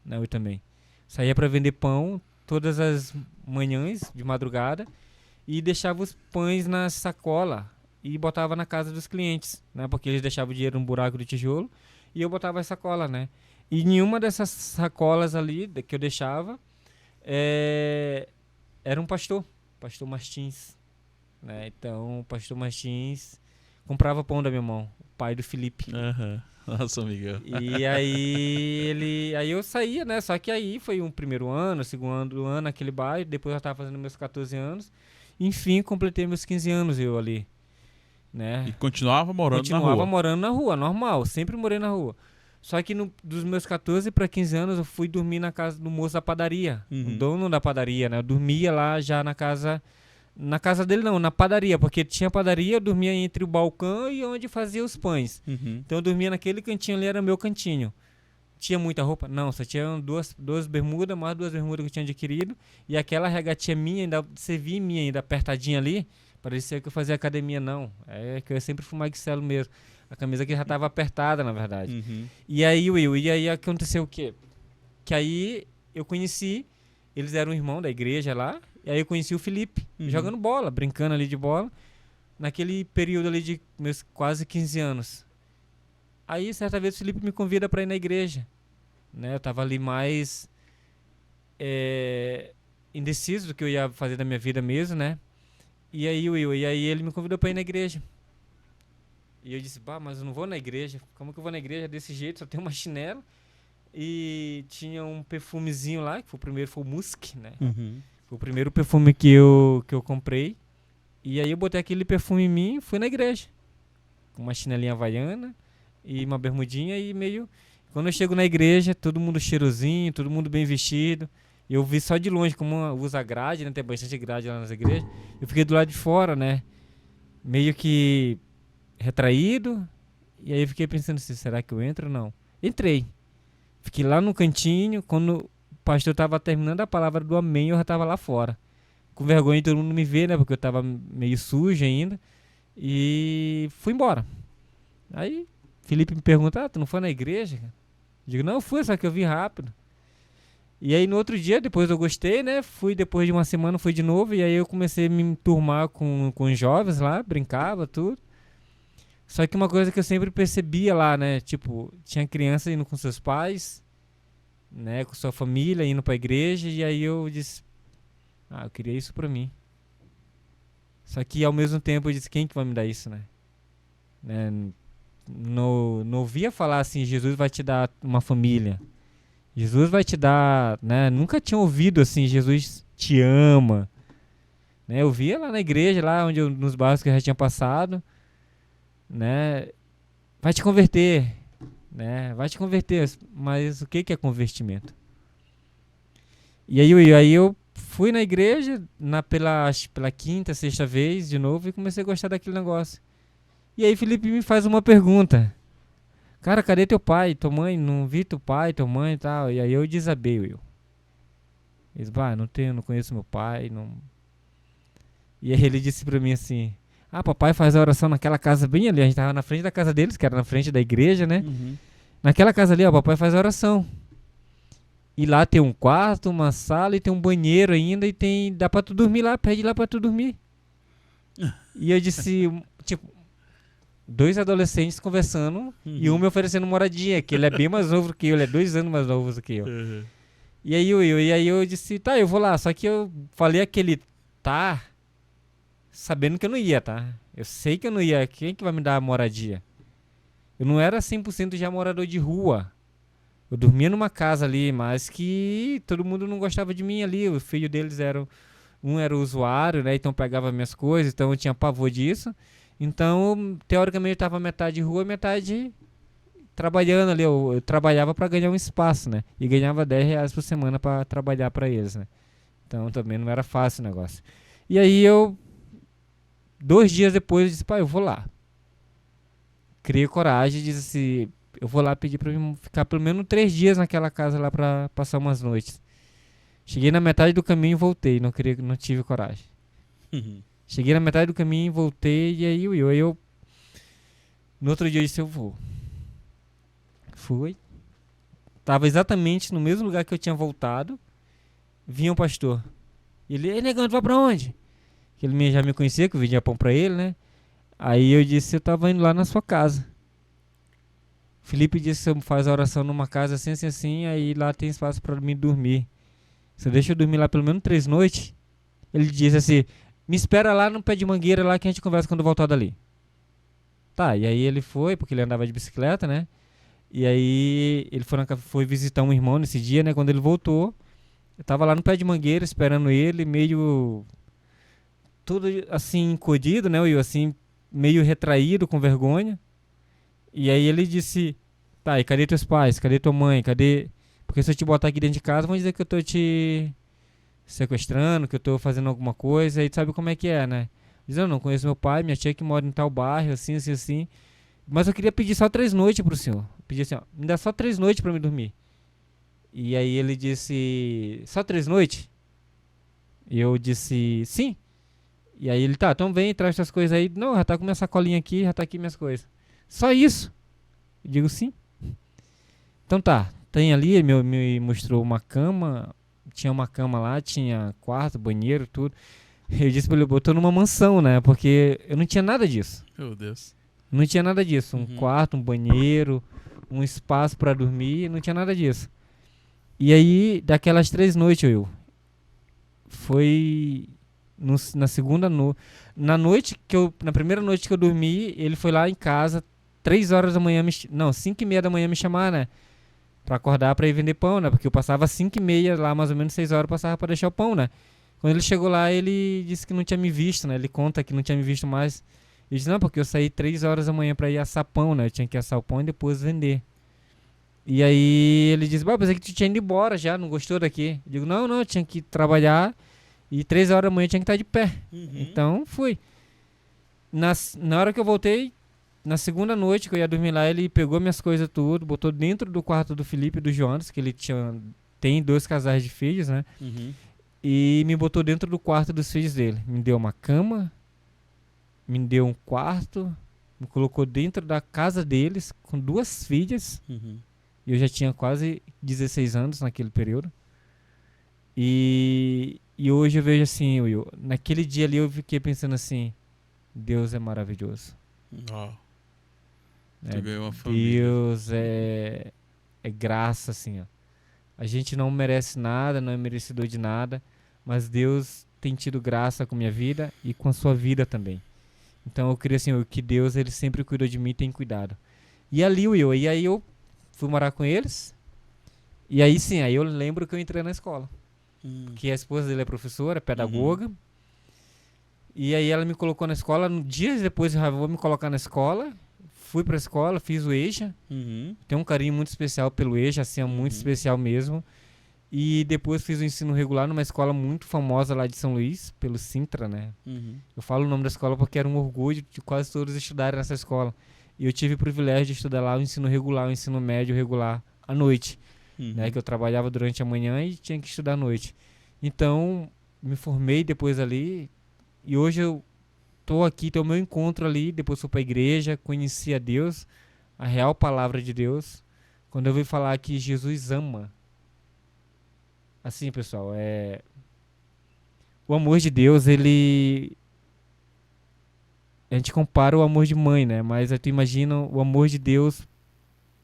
né, eu também. Saía para vender pão todas as manhãs de madrugada e deixava os pães na sacola e botava na casa dos clientes, né, porque eles deixavam o dinheiro no buraco do tijolo e eu botava a sacola, né. E nenhuma dessas sacolas ali que eu deixava era um pastor Martins, né. Então o pastor Martins comprava pão da minha mão, o pai do Felipe. Nossa, Miguel. E aí eu saía, né? Só que aí foi um primeiro ano, segundo ano naquele bairro, depois eu tava fazendo meus 14 anos. Enfim, completei meus 15 anos eu ali, né? E continuava morando na Continuava rua. morando na rua, normal, sempre morei na rua. Só que dos meus 14 para 15 anos eu fui dormir na casa do moço da padaria, o dono da padaria, né? Eu dormia lá já na casa dele não, na padaria, porque tinha padaria, eu dormia entre o balcão e onde fazia os pães. Então eu dormia naquele cantinho ali, era meu cantinho. Tinha muita roupa? Não, só tinha duas bermudas, mais 2 bermudas que eu tinha adquirido. E aquela regatinha minha, ainda servia minha, ainda apertadinha ali. Parecia que eu fazia academia, não. É que eu sempre fui magricelo mesmo. A camisa que já estava apertada, na verdade. E aí, Will, aconteceu o quê? Que aí eu conheci, eles eram irmão da igreja lá. E aí eu conheci o Felipe, jogando bola, brincando ali de bola. Naquele período ali de meus quase 15 anos. Aí, certa vez, o Felipe me convida para ir na igreja. Né? Eu tava ali mais indeciso do que eu ia fazer da minha vida mesmo, né? E aí, ele me convidou para ir na igreja. E eu disse, mas eu não vou na igreja. Como que eu vou na igreja desse jeito? Só tem uma chinela. E tinha um perfumezinho lá, que foi o primeiro, foi o Musk, né? Foi o primeiro perfume que eu comprei. E aí eu botei aquele perfume em mim e fui na igreja. Com uma chinelinha havaiana e uma bermudinha e meio... Quando eu chego na igreja, todo mundo cheirosinho, todo mundo bem vestido. Eu vi só de longe como usa grade, né? Tem bastante grade lá nas igrejas. Eu fiquei do lado de fora, né? Meio que retraído. E aí eu fiquei pensando assim, será que eu entro ou não? Entrei. Fiquei lá no cantinho. Quando o pastor estava terminando a palavra do amém, eu já estava lá fora. Com vergonha de todo mundo me ver, né? Porque eu estava meio sujo ainda. E fui embora. Aí Felipe me pergunta, tu não foi na igreja? Digo, não, eu fui, só que eu vi rápido. E aí no outro dia, depois eu gostei, né? Fui, depois de uma semana, fui de novo. E aí eu comecei a me enturmar com os jovens lá, brincava, tudo. Só que uma coisa que eu sempre percebia lá, né? Tipo, tinha criança indo com seus pais, né? Com sua família, indo pra igreja. E aí eu disse, eu queria isso pra mim. Só que ao mesmo tempo eu disse, quem que vai me dar isso, né? Não ouvia falar assim, Jesus vai te dar uma família. Jesus vai te dar, né? Nunca tinha ouvido assim, Jesus te ama. Né? Eu via lá na igreja, lá onde nos bairros que eu já tinha passado, né? Vai te converter, né? Vai te converter, mas o que é convertimento? E aí eu fui na igreja pela quinta, sexta vez de novo e comecei a gostar daquele negócio. E aí Felipe me faz uma pergunta. Cara, cadê teu pai, tua mãe? Não vi teu pai, tua mãe e tal. E aí eu desabei, Will. Ele disse, não conheço meu pai, não... E aí ele disse pra mim assim, papai faz a oração naquela casa bem ali. A gente tava na frente da casa deles, que era na frente da igreja, né? Naquela casa ali, papai faz a oração. E lá tem um quarto, uma sala e tem um banheiro ainda e dá pra tu dormir lá, pede lá pra tu dormir. E eu disse, tipo, 2 adolescentes conversando e um me oferecendo moradia, que ele é bem mais novo que eu, ele é 2 anos mais novo do que eu. E aí eu disse, tá, eu vou lá, só que eu falei aquele sabendo que eu não ia, tá? Eu sei que eu não ia, quem que vai me dar moradia? Eu não era 100% já morador de rua. Eu dormia numa casa ali, mas que todo mundo não gostava de mim ali. O filho deles um era usuário, né? Então pegava minhas coisas, então eu tinha pavor disso. Então, teoricamente, eu estava metade rua, metade trabalhando ali. Eu trabalhava para ganhar um espaço, né? E ganhava R$10 por semana para trabalhar para eles, né? Então também não era fácil o negócio. E aí 2 dias depois, eu disse, pai, eu vou lá. Criei coragem e disse assim, eu vou lá pedir pra mim ficar pelo menos 3 dias naquela casa lá pra passar umas noites. Cheguei na metade do caminho e voltei, não tive coragem. Cheguei na metade do caminho e voltei, e aí eu no outro dia eu disse, eu vou. Fui. Tava exatamente no mesmo lugar que eu tinha voltado, vinha um pastor. Ele, ei, negão, tu vai pra onde? Que ele já me conhecia, que eu vendia pão pra ele, né? Aí eu disse, eu tava indo lá na sua casa. Felipe disse que você faz a oração numa casa assim, assim, assim, aí lá tem espaço pra mim dormir. Você deixa eu dormir lá pelo menos 3 noites? Ele disse assim, me espera lá no pé de mangueira lá que a gente conversa quando voltar dali. Tá, e aí ele foi, porque ele andava de bicicleta, né? E aí ele foi visitar um irmão nesse dia, né? Quando ele voltou, eu tava lá no pé de mangueira esperando ele, meio todo assim, encolhido, né, Will? Assim, meio retraído, com vergonha. E aí ele disse, tá, e cadê teus pais? Cadê tua mãe? Cadê... Porque se eu te botar aqui dentro de casa, vão dizer que eu tô te sequestrando, que eu tô fazendo alguma coisa. E tu sabe como é que é, né? Diz, eu não conheço meu pai, minha tia que mora em tal bairro, assim, assim, assim. Mas eu queria pedir só 3 noites pro senhor. Pedir assim, ó, me dá só 3 noites pra me dormir. E aí ele disse, só 3 noites? E eu disse, sim. E aí ele, tá, então vem, traz suas coisas aí. Não, já tá com minha sacolinha aqui, já tá aqui minhas coisas. Só isso? Eu digo, sim. Então tá, tem ali, ele me mostrou uma cama, tinha uma cama lá, tinha quarto, banheiro, tudo. Eu disse pra ele, eu tô numa mansão, né, porque eu não tinha nada disso. Meu Deus. Não tinha nada disso, um Uhum. quarto, um banheiro, um espaço pra dormir, não tinha nada disso. E aí, daquelas 3 noites, foi na segunda noite. Na primeira noite que eu dormi, ele foi lá em casa, 3 horas da manhã, não, 5:30 da manhã me chamar, né? Pra acordar pra ir vender pão, né? Porque eu passava 5:30 lá, mais ou menos 6 horas, eu passava pra deixar o pão, né? Quando ele chegou lá, ele disse que não tinha me visto, né? Ele conta que não tinha me visto mais. Eu disse, não, porque eu saí 3 horas da manhã pra ir assar pão, né? Eu tinha que assar o pão e depois vender. E aí ele disse, pensei que tu tinha ido embora já, não gostou daqui. Eu digo, não, eu tinha que trabalhar e 3 horas da manhã eu tinha que estar de pé. Uhum. Então, fui. Na hora que eu voltei, na segunda noite que eu ia dormir lá, ele pegou minhas coisas tudo, botou dentro do quarto do Felipe e do Jonas, que ele tem 2 casais de filhos, né? Uhum. E me botou dentro do quarto dos filhos dele. Me deu uma cama, me deu um quarto, me colocou dentro da casa deles com 2 filhas. Uhum. E eu já tinha quase 16 anos naquele período. E hoje eu vejo assim, Will, naquele dia ali eu fiquei pensando assim, Deus é maravilhoso. Ó, Né? tu ganhou uma família. Deus é graça, assim, ó. A gente não merece nada, não é merecedor de nada, mas Deus tem tido graça com minha vida e com a sua vida também. Então eu queria assim, que Deus ele sempre cuidou de mim e tem cuidado. E ali, Will, e aí eu fui morar com eles. E aí sim, aí eu lembro que eu entrei na escola. Que a esposa dele é professora, é pedagoga. E aí ela me colocou na escola. Dias depois eu já vou me colocar na escola. Fui pra escola, fiz o EJA. Uhum. Tenho um carinho muito especial pelo EJA, assim, é muito especial mesmo. E depois fiz o ensino regular numa escola muito famosa lá de São Luís, pelo Sintra, né? Uhum. Eu falo o nome da escola porque era um orgulho de quase todos estudarem nessa escola. E eu tive o privilégio de estudar lá o ensino regular, o ensino médio regular, à noite. Né, que eu trabalhava durante a manhã e tinha que estudar à noite. Então, me formei depois ali e hoje eu tô aqui, tem o meu encontro ali, depois fui pra igreja, conheci a Deus, a real palavra de Deus. Quando eu vi falar que Jesus ama. Assim, pessoal, o amor de Deus, ele a gente compara o amor de mãe, né? Mas tu imagina o amor de Deus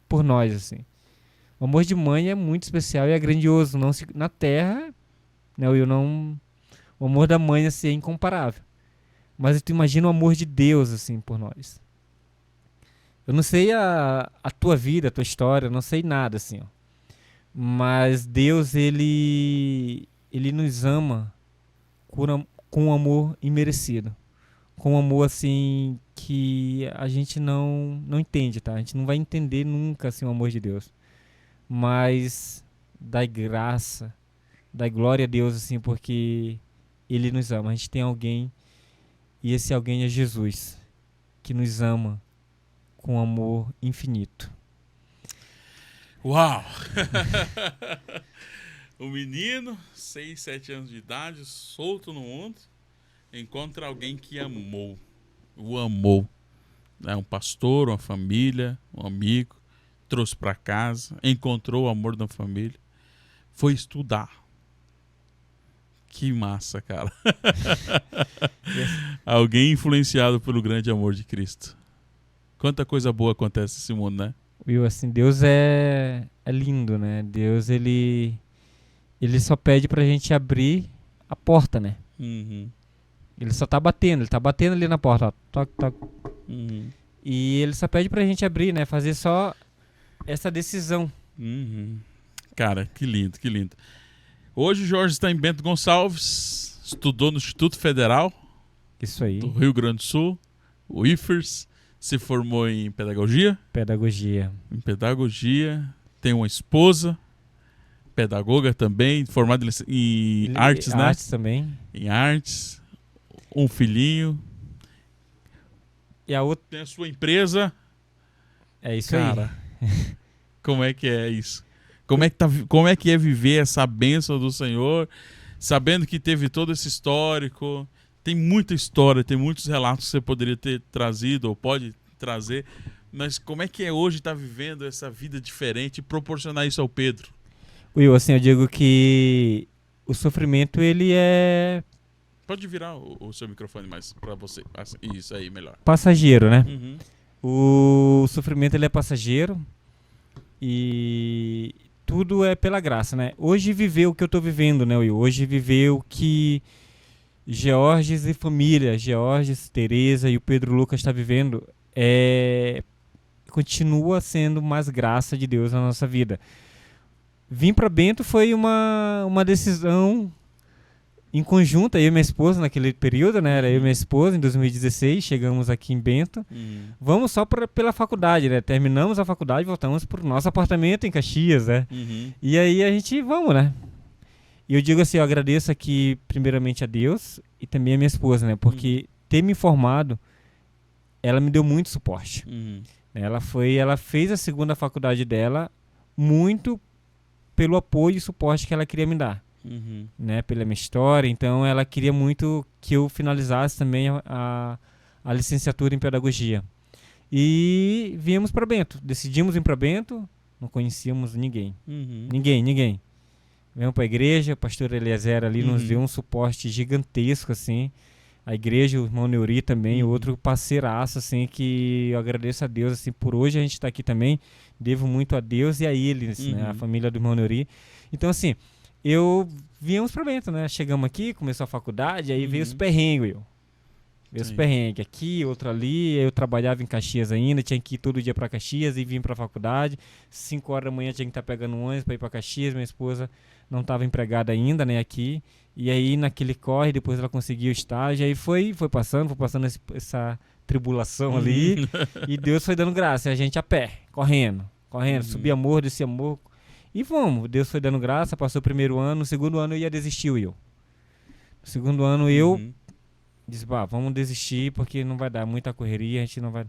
por nós, assim. O amor de mãe é muito especial e é grandioso. Na terra, né, o amor da mãe assim, é incomparável. Mas tu imagina o amor de Deus assim por nós. Eu não sei a tua vida, a tua história, eu não sei nada assim. Ó. Mas Deus, ele nos ama com um amor imerecido. Com um amor assim que a gente não entende, tá? A gente não vai entender nunca assim, o amor de Deus. Mas dai graça, dai glória a Deus, assim, porque Ele nos ama. A gente tem alguém, e esse alguém é Jesus, que nos ama com amor infinito. Uau! O menino, 6, 7 anos de idade, solto no mundo, encontra alguém que amou. O amou. É um pastor, uma família, um amigo. Trouxe para casa, encontrou o amor da família, foi estudar. Que massa, cara. Alguém influenciado pelo grande amor de Cristo. Quanta coisa boa acontece nesse mundo, né? Will, assim, Deus é lindo, né? Deus, ele só pede pra gente abrir a porta, né? Uhum. Ele só tá batendo, ele tá batendo ali na porta, ó. Toc, toc. Uhum. E ele só pede pra gente abrir, né? Fazer só essa decisão. Uhum. Cara, que lindo, que lindo. Hoje o Jorge está em Bento Gonçalves, estudou no Instituto Federal, Isso aí. do Rio Grande do Sul, o IFERS, se formou em pedagogia. Pedagogia. Em pedagogia, tem uma esposa, pedagoga também, formada em artes, né? Artes também. Em artes, um filhinho, E a outra... tem a sua empresa. É isso Cara, aí. como é que é isso? Como é que é viver essa bênção do Senhor, sabendo que teve todo esse histórico? Tem muita história, tem muitos relatos que você poderia ter trazido ou pode trazer, mas como é que é hoje estar vivendo essa vida diferente e proporcionar isso ao Pedro? Will, assim, eu digo que o sofrimento, ele é Pode virar o seu microfone mais para você. Assim, isso aí, melhor. passageiro, né? Uhum. O sofrimento, ele é passageiro e tudo é pela graça, né? Hoje viver o que eu tô vivendo, né, Will? Hoje viver o que Georges e família, Georges, Tereza e o Pedro Lucas está vivendo, continua sendo mais graça de Deus na nossa vida. Vim para Bento foi uma decisão em conjunto, eu e minha esposa naquele período, né? Era eu e minha esposa, em 2016, chegamos aqui em Bento. Vamos só pela faculdade, né? Terminamos a faculdade e voltamos pro nosso apartamento em Caxias, né? E aí a gente, vamos, né? E eu digo assim, eu agradeço aqui primeiramente a Deus e também a minha esposa, né? Porque ter me informado, ela me deu muito suporte. Ela fez a segunda faculdade dela muito pelo apoio e suporte que ela queria me dar. Né, pela minha história, então ela queria muito que eu finalizasse também a licenciatura em pedagogia. E viemos para Bento, decidimos ir para Bento, não conhecíamos ninguém. Ninguém. Viemos para a igreja, o pastor Eliezer ali nos deu um suporte gigantesco, assim. A igreja, o irmão Neuri também, outro parceiraço, assim, que eu agradeço a Deus, assim, por hoje a gente está aqui também, devo muito a Deus e a eles, né, a família do irmão Neuri. Então, assim, viemos para Bento, né? Chegamos aqui, começou a faculdade, aí veio os perrengues, Veio os perrengues aqui, outro ali. Eu trabalhava em Caxias ainda, tinha que ir todo dia para Caxias e vim para a faculdade. 5 horas da manhã tinha que estar pegando um ônibus para ir para Caxias. Minha esposa não estava empregada ainda, né, aqui. E aí naquele corre, depois ela conseguiu o estágio, aí foi passando essa tribulação ali. E Deus foi dando graça, e a gente a pé, correndo, subia morro, descia morro. E vamos, Deus foi dando graça, passou o primeiro ano, no segundo ano eu ia desistir, Will. No segundo ano eu disse, vamos desistir porque não vai dar muita correria, a gente não vai...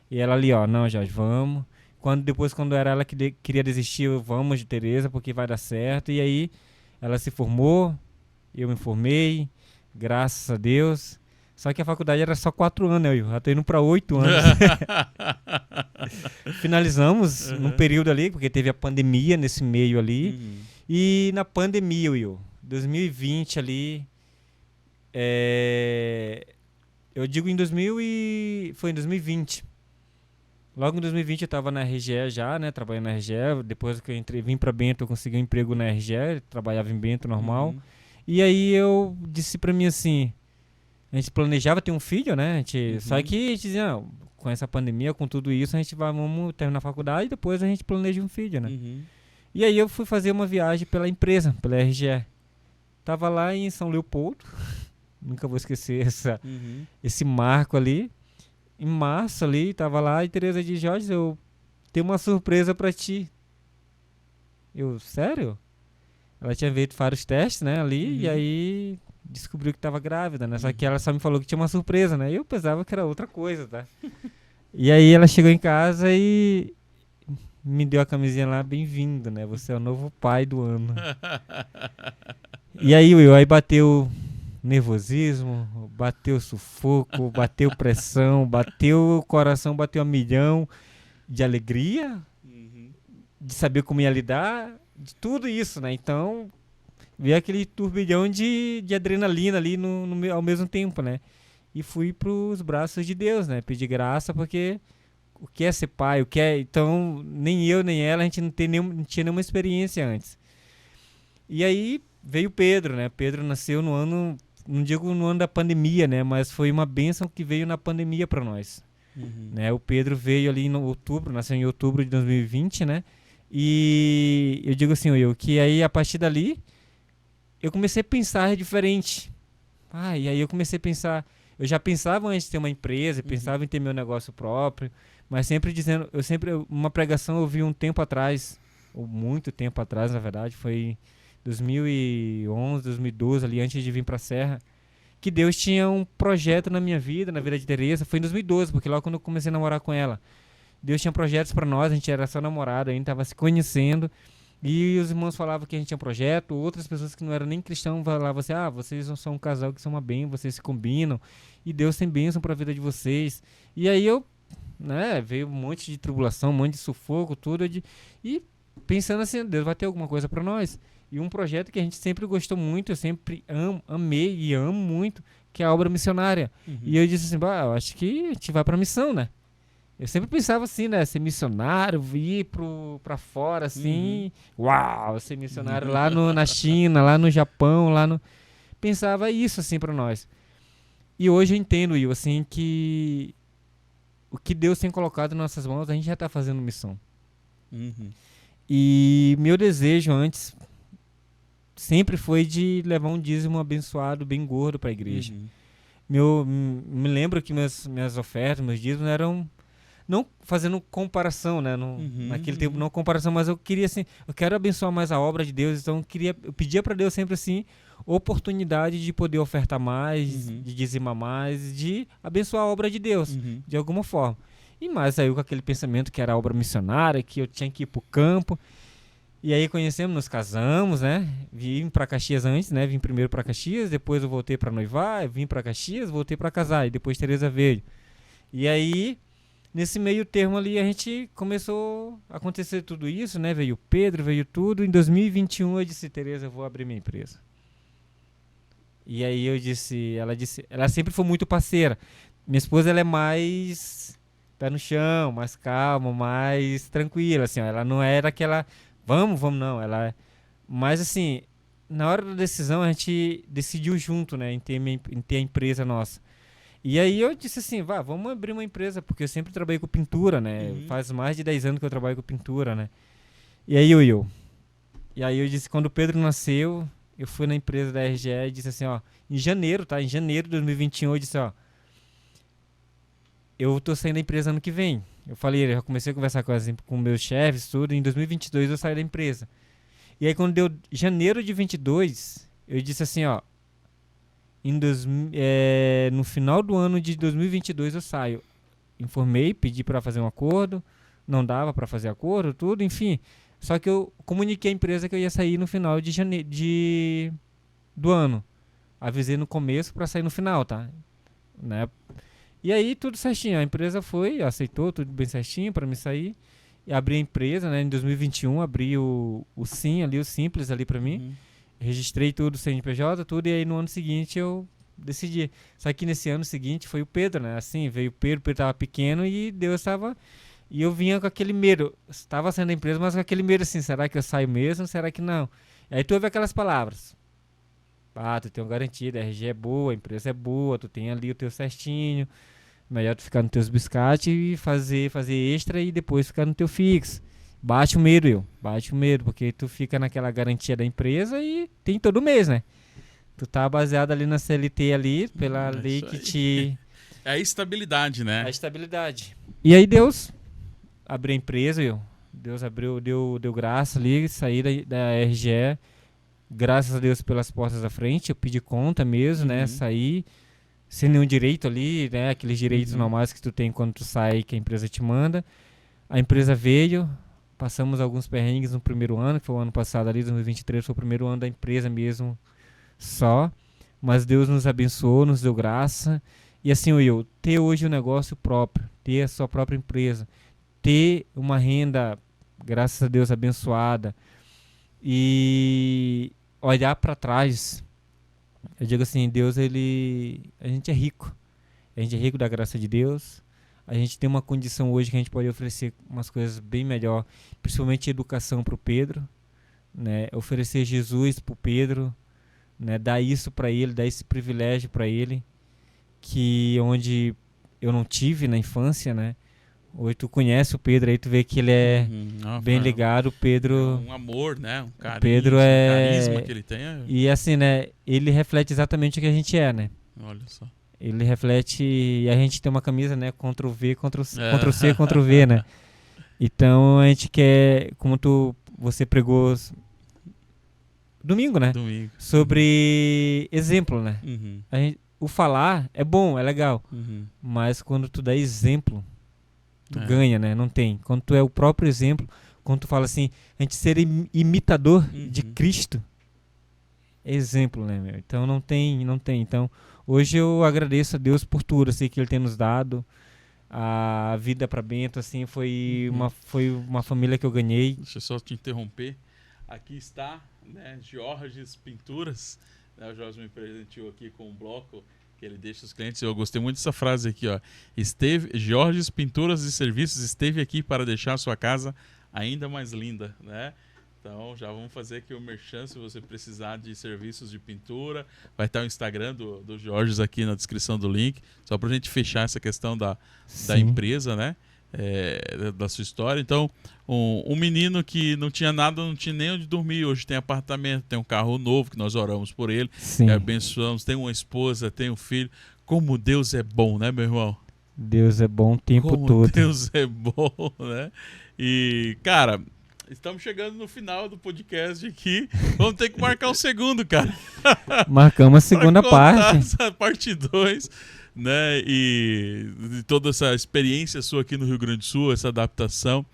E ela ali, não, Jorge, vamos. Quando era ela que queria desistir, vamos de Tereza porque vai dar certo. E aí ela se formou, eu me formei, graças a Deus. Só que a faculdade era só 4 anos, né, Will? Já tô indo para 8 anos. Finalizamos num período ali, porque teve a pandemia nesse meio ali. E na pandemia, Will, 2020 ali, eu digo foi em 2020. Logo em 2020 eu estava na RGE já, né, trabalhando na RGE. Depois que eu vim para Bento, eu consegui um emprego na RGE, trabalhava em Bento normal. E aí eu disse para mim assim, a gente planejava ter um filho, né? Só que a gente dizia, com essa pandemia, com tudo isso, vamos terminar a faculdade e depois a gente planeja um filho, né? E aí eu fui fazer uma viagem pela empresa, pela RGE. Tava lá em São Leopoldo, nunca vou esquecer esse marco ali. Em março ali, tava lá e Tereza disse, Jorge, eu tenho uma surpresa pra ti. Eu, sério? Ela tinha feito vários testes, né, ali, e aí descobriu que estava grávida, né? Só que ela só me falou que tinha uma surpresa, né? Eu pensava que era outra coisa, tá? E aí ela chegou em casa e me deu a camisinha lá, bem-vindo, né? Você é o novo pai do ano. E aí, Will, aí bateu nervosismo, bateu sufoco, bateu pressão, bateu o coração, bateu a milhão de alegria, de saber como ia lidar, de tudo isso, né? Então, veio aquele turbilhão de adrenalina ali ao mesmo tempo, né? E fui pros braços de Deus, né? Pedir graça, porque o que é ser pai, Então, nem eu, nem ela, a gente não tinha nenhuma experiência antes. E aí veio Pedro, né? Pedro nasceu no ano, não digo no ano da pandemia, né? Mas foi uma bênção que veio na pandemia para nós. Né? O Pedro veio ali em outubro, nasceu em outubro de 2020, né? E eu digo assim, que aí a partir dali eu comecei a pensar diferente. E aí eu comecei a pensar, Eu já pensava antes de ter uma empresa, pensava em ter meu negócio próprio, mas sempre dizendo, uma pregação eu vi um tempo atrás, ou muito tempo atrás, na verdade, foi 2011, 2012, ali antes de vir pra Serra, que Deus tinha um projeto na minha vida, na vida de Teresa. Foi em 2012, porque logo quando eu comecei a namorar com ela, Deus tinha projetos pra nós, a gente era só namorado ainda, tava se conhecendo, e os irmãos falavam que a gente tinha projeto, outras pessoas que não eram nem cristãos falavam assim, vocês são um casal que são uma bênção, vocês se combinam, e Deus tem bênção pra vida de vocês. E aí veio um monte de tribulação, um monte de sufoco, tudo, e pensando assim, Deus vai ter alguma coisa pra nós. E um projeto que a gente sempre gostou muito, eu sempre amei e amo muito, que é a obra missionária. E eu disse assim, eu acho que a gente vai pra missão, né? Eu sempre pensava assim, né? Ser missionário, ir pra fora, assim. Uau, ser missionário lá na China, lá no Japão, Pensava isso, assim, pra nós. E hoje eu entendo, Will, assim, que o que Deus tem colocado em nossas mãos, a gente já tá fazendo missão. E meu desejo antes sempre foi de levar um dízimo abençoado, bem gordo pra igreja. Me lembro que minhas ofertas, meus dízimos eram... Não fazendo comparação, né? Naquele tempo, não comparação, mas eu queria assim, eu quero abençoar mais a obra de Deus, então eu pedia para Deus sempre assim, oportunidade de poder ofertar mais, de dizimar mais, de abençoar a obra de Deus, de alguma forma. E mais aí com aquele pensamento que era a obra missionária, que eu tinha que ir pro campo. E aí conhecemos, nos casamos, né? Vim para Caxias antes, né? Vim primeiro para Caxias, depois eu voltei para noivar, vim para Caxias, voltei para casar, e depois Teresa veio. E aí nesse meio termo ali, a gente começou a acontecer tudo isso, né? Veio o Pedro, veio tudo. Em 2021 eu disse, Teresa, eu vou abrir minha empresa. E aí ela sempre foi muito parceira. Minha esposa, ela é mais pé no chão, mais calma, mais tranquila, assim, ó. Ela não era aquela, vamos, não. Ela, mas assim, na hora da decisão, a gente decidiu junto, né? Em ter a empresa nossa. E aí eu disse assim, vamos abrir uma empresa, porque eu sempre trabalhei com pintura, né? Faz mais de 10 anos que eu trabalho com pintura, né? E aí eu disse, quando o Pedro nasceu, eu fui na empresa da RGE e disse assim, em janeiro, tá? Em janeiro de 2021, eu disse, eu tô saindo da empresa ano que vem. Eu falei, eu já comecei a conversar com meus chefes, tudo, em 2022 eu saí da empresa. E aí quando deu janeiro de 22, eu disse assim, no final do ano de 2022 eu saio. Informei, pedi para fazer um acordo, não dava para fazer acordo, tudo, enfim. Só que eu comuniquei à empresa que eu ia sair no final do ano. Avisei no começo para sair no final, tá? Né? E aí tudo certinho, a empresa aceitou tudo bem certinho para me sair. E abri a empresa, né? Em 2021 abri o SIM ali, o Simples ali para mim. Registrei tudo, CNPJ, tudo, e aí no ano seguinte eu decidi. Só que nesse ano seguinte foi o Pedro, né? Assim, veio o Pedro tava pequeno e Deus estava... E eu vinha com aquele medo. Estava saindo da empresa, mas com aquele medo assim, será que eu saio mesmo? Será que não? E aí tu ouve aquelas palavras. Tu tem uma garantia, a RG é boa, a empresa é boa, tu tem ali o teu certinho. Melhor tu ficar nos teus biscates e fazer extra e depois ficar no teu fixo. Bate o medo, porque tu fica naquela garantia da empresa e tem todo mês, né? Tu tá baseado ali na CLT ali, pela lei que te... É a estabilidade, né? A estabilidade. E aí Deus abriu a empresa, Deus abriu, deu graça ali, saí da RGE, graças a Deus pelas portas da frente, eu pedi conta mesmo, né? Saí sem nenhum direito ali, né? Aqueles direitos normais que tu tem quando tu sai, que a empresa te manda. A empresa veio... Passamos alguns perrengues no primeiro ano, que foi o ano passado ali, 2023, foi o primeiro ano da empresa mesmo só. Mas Deus nos abençoou, nos deu graça. E assim, ter hoje um negócio próprio, ter a sua própria empresa, ter uma renda, graças a Deus, abençoada, e olhar para trás, eu digo assim, Deus, a gente é rico. A gente é rico da graça de Deus. A gente tem uma condição hoje que a gente pode oferecer umas coisas bem melhor, principalmente educação para o Pedro, né? Oferecer Jesus para o Pedro, né? Dar isso para ele, dar esse privilégio para ele, que onde eu não tive na infância, né? Hoje tu conhece o Pedro, aí tu vê que ele é bem ligado. O Pedro... É um amor, né? Um carisma, Pedro um carisma que ele tem. E assim, né? Ele reflete exatamente o que a gente é, né? Olha só. ele reflete, e a gente tem uma camisa, né, Ctrl+V, Ctrl+C, Ctrl+V, né? Então a gente quer, como você pregou domingo, né? Domingo. Sobre exemplo, né? Uhum. O falar é bom, é legal, Uhum. mas quando tu dá exemplo, tu É. ganha, né? Não tem. Quando tu é o próprio exemplo, quando tu fala assim, a gente ser imitador de Cristo, é exemplo, né, meu? Então não tem. Então, hoje eu agradeço a Deus por tudo, assim, que Ele tem nos dado. A vida para Bento, assim, foi uma família que eu ganhei. Deixa eu só te interromper. Aqui está, né, Jorges Pinturas. Né, o Jorge me presenteou aqui com um bloco que ele deixa os clientes. Eu gostei muito dessa frase aqui, ó. Jorges Pinturas e Serviços esteve aqui para deixar a sua casa ainda mais linda, né? Então já vamos fazer aqui o merchan, se você precisar de serviços de pintura. Vai estar o Instagram do Jorge aqui na descrição do link, só para a gente fechar essa questão da empresa, né? Da sua história. Então, um menino que não tinha nada, não tinha nem onde dormir, hoje tem apartamento, tem um carro novo, que nós oramos por ele, abençoamos, tem uma esposa, tem um filho. Como Deus é bom, né, meu irmão? Deus é bom o tempo todo. Deus é bom, né? E, cara, estamos chegando no final do podcast aqui. Vamos ter que marcar um segundo, cara. Marcamos a segunda parte. Essa parte 2, né? E toda essa experiência sua aqui no Rio Grande do Sul, essa adaptação.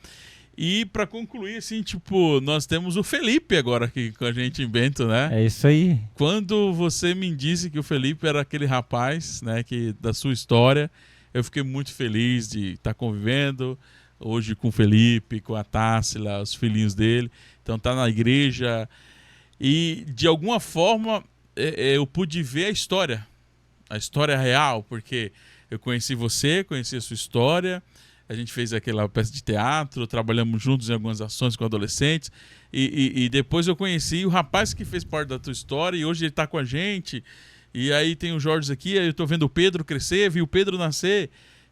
E para concluir, assim, tipo, nós temos o Felipe agora aqui com a gente em Bento, né? É isso aí. Quando você me disse que o Felipe era aquele rapaz, né, da sua história, eu fiquei muito feliz de estar convivendo hoje com o Felipe, com a Tássila, os filhinhos dele. Então tá na igreja e de alguma forma eu pude ver a história real, porque eu conheci você, conheci a sua história, a gente fez aquela peça de teatro, trabalhamos juntos em algumas ações com adolescentes e depois eu conheci o rapaz que fez parte da tua história e hoje ele tá com a gente. E aí tem o Jorge aqui, aí eu tô vendo o Pedro crescer, vi o Pedro nascer.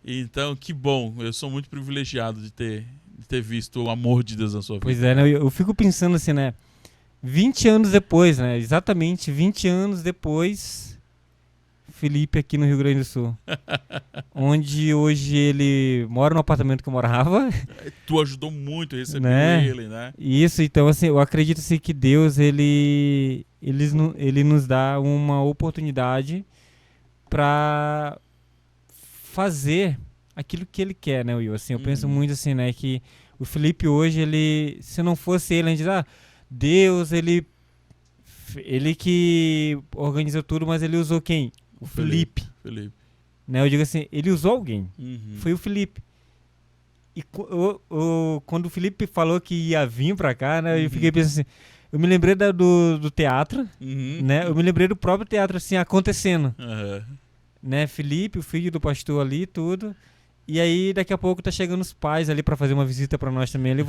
Então, que bom, eu sou muito privilegiado de ter visto o amor de Deus na sua vida. Pois é, né? Eu fico pensando assim, né? 20 anos depois, né? Exatamente 20 anos depois, Felipe aqui no Rio Grande do Sul. Onde hoje ele mora no apartamento que eu morava. Tu ajudou muito, recebeu ele, né? Isso, então assim, eu acredito assim, que Deus, ele nos dá uma oportunidade para fazer aquilo que ele quer, né, Will? Assim, eu penso muito assim, né, que o Felipe hoje, se não fosse ele, a gente diz, Deus, ele que organizou tudo, mas ele usou quem? O Felipe. Né, eu digo assim, ele usou alguém. Foi o Felipe. E quando o Felipe falou que ia vir pra cá, né, eu fiquei pensando assim, eu me lembrei do teatro, né, eu me lembrei do próprio teatro, assim, acontecendo. Né, Felipe, o filho do pastor ali, tudo. E aí, daqui a pouco tá chegando os pais ali pra fazer uma visita pra nós também. Ali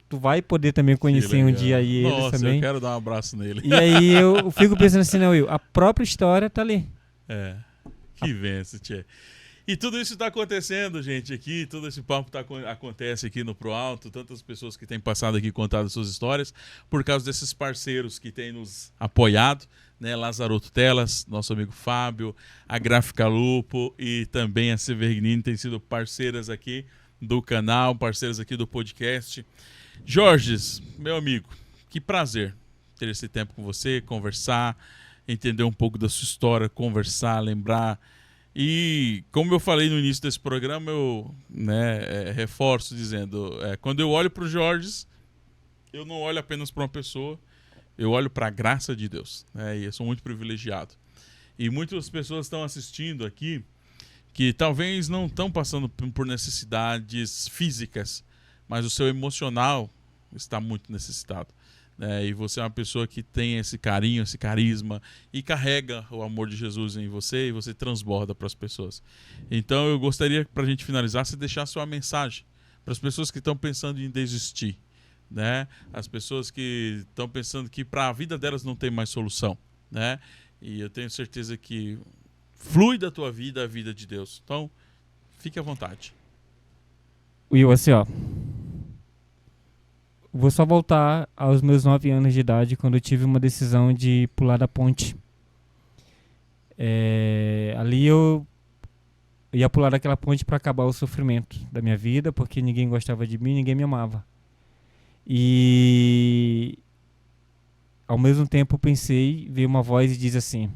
tu vai poder também conhecer um dia aí eles também. Eu quero dar um abraço nele. E aí eu fico pensando assim, né, Will, a própria história tá ali. Que vença, tchê. E tudo isso está acontecendo, gente, aqui, todo esse papo acontece aqui no Pro Alto, tantas pessoas que têm passado aqui contado suas histórias, por causa desses parceiros que têm nos apoiado, né, Lazaroto Telas, nosso amigo Fábio, a Gráfica Lupo e também a Severgnini têm sido parceiras aqui do canal, parceiros aqui do podcast. Jorges, meu amigo, que prazer ter esse tempo com você, conversar, entender um pouco da sua história, conversar, lembrar. E como eu falei no início desse programa, eu reforço dizendo, quando eu olho para o Jorges, eu não olho apenas para uma pessoa, eu olho para a graça de Deus, né? E eu sou muito privilegiado. E muitas pessoas estão assistindo aqui que talvez não estão passando por necessidades físicas, mas o seu emocional está muito necessitado. E você é uma pessoa que tem esse carinho, esse carisma e carrega o amor de Jesus em você e você transborda para as pessoas. Então eu gostaria, para a gente finalizar, você deixar sua mensagem para as pessoas que estão pensando em desistir, né? As pessoas que estão pensando que para a vida delas não tem mais solução, né? E eu tenho certeza que flui da tua vida a vida de Deus. Então fique à vontade. Will, assim, ó, vou só voltar aos meus 9 anos de idade, quando eu tive uma decisão de pular da ponte. Ali eu Eu ia pular daquela ponte para acabar o sofrimento da minha vida, porque ninguém gostava de mim, ninguém me amava. E ao mesmo tempo pensei, veio uma voz e diz assim: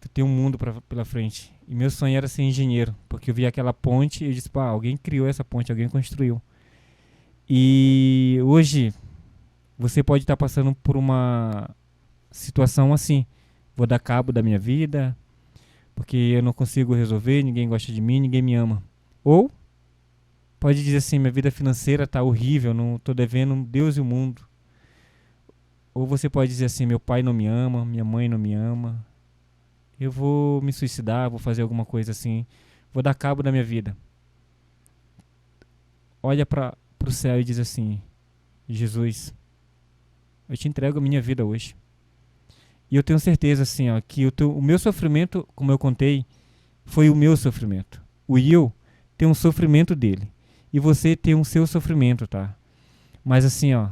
tu tem um mundo pela frente. E meu sonho era ser engenheiro, porque eu vi aquela ponte e eu disse, pá, alguém criou essa ponte, alguém construiu. E hoje você pode estar passando por uma situação assim: vou dar cabo da minha vida, porque eu não consigo resolver, ninguém gosta de mim, ninguém me ama. Ou pode dizer assim: minha vida financeira está horrível, não estou devendo Deus e o mundo. Ou você pode dizer assim: meu pai não me ama, minha mãe não me ama, eu vou me suicidar, vou fazer alguma coisa assim, vou dar cabo da minha vida. Olha para o céu e diz assim: Jesus, eu te entrego a minha vida hoje. E eu tenho certeza assim, ó, que o meu sofrimento, como eu contei, foi o meu sofrimento. O Will tem um sofrimento dele e você tem um seu sofrimento, tá? Mas assim, ó,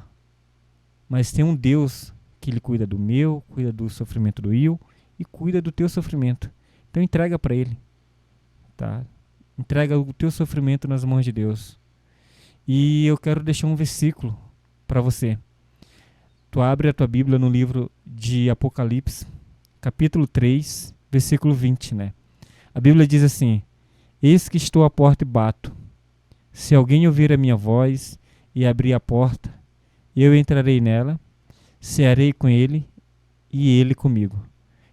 mas tem um Deus que ele cuida do meu, cuida do sofrimento do Will e cuida do teu sofrimento. Então entrega para ele, tá? Entrega o teu sofrimento nas mãos de Deus. E eu quero deixar um versículo para você. Tu abre a tua Bíblia no livro de Apocalipse, capítulo 3, versículo 20, né? A Bíblia diz assim: eis que estou à porta e bato. Se alguém ouvir a minha voz e abrir a porta, eu entrarei nela, cearei com ele e ele comigo.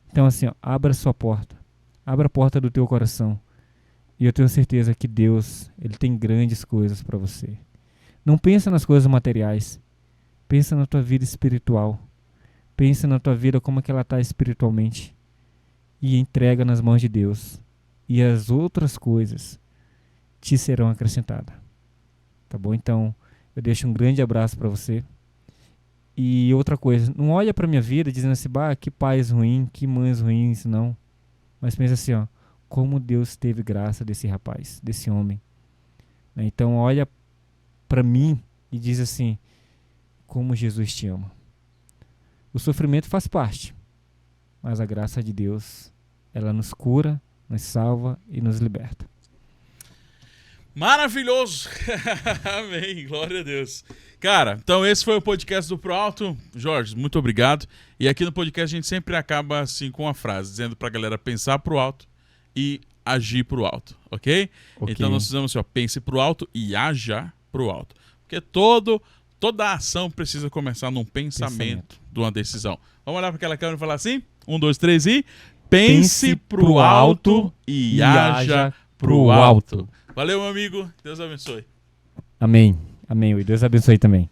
Então assim, ó, abra sua porta. Abra a porta do teu coração. E eu tenho certeza que Deus, ele tem grandes coisas para você. Não pensa nas coisas materiais. Pensa na tua vida espiritual. Pensa na tua vida como é que ela está espiritualmente. E entrega nas mãos de Deus. E as outras coisas te serão acrescentadas. Tá bom? Então, eu deixo um grande abraço para você. E outra coisa, não olha para minha vida dizendo assim: bah, que pais ruins, que mães ruins, não. Mas pensa assim, ó, como Deus teve graça desse rapaz, desse homem. Então, olha para mim e diz assim: como Jesus te ama. O sofrimento faz parte, mas a graça de Deus, ela nos cura, nos salva e nos liberta. Maravilhoso! Amém, glória a Deus. Cara, então esse foi o podcast do Pro Alto. Jorge, muito obrigado. E aqui no podcast a gente sempre acaba assim com uma frase, dizendo pra galera pensar pro alto e agir pro alto, ok? Então nós fizemos assim, ó, pense pro alto e haja pro alto. Porque toda a ação precisa começar num pensamento, de uma decisão. Vamos olhar para aquela câmera e falar assim? 1, 2, 3 e... Pense pro alto e haja pro alto. Valeu, meu amigo. Deus abençoe. Amém. Amém. E Deus abençoe também.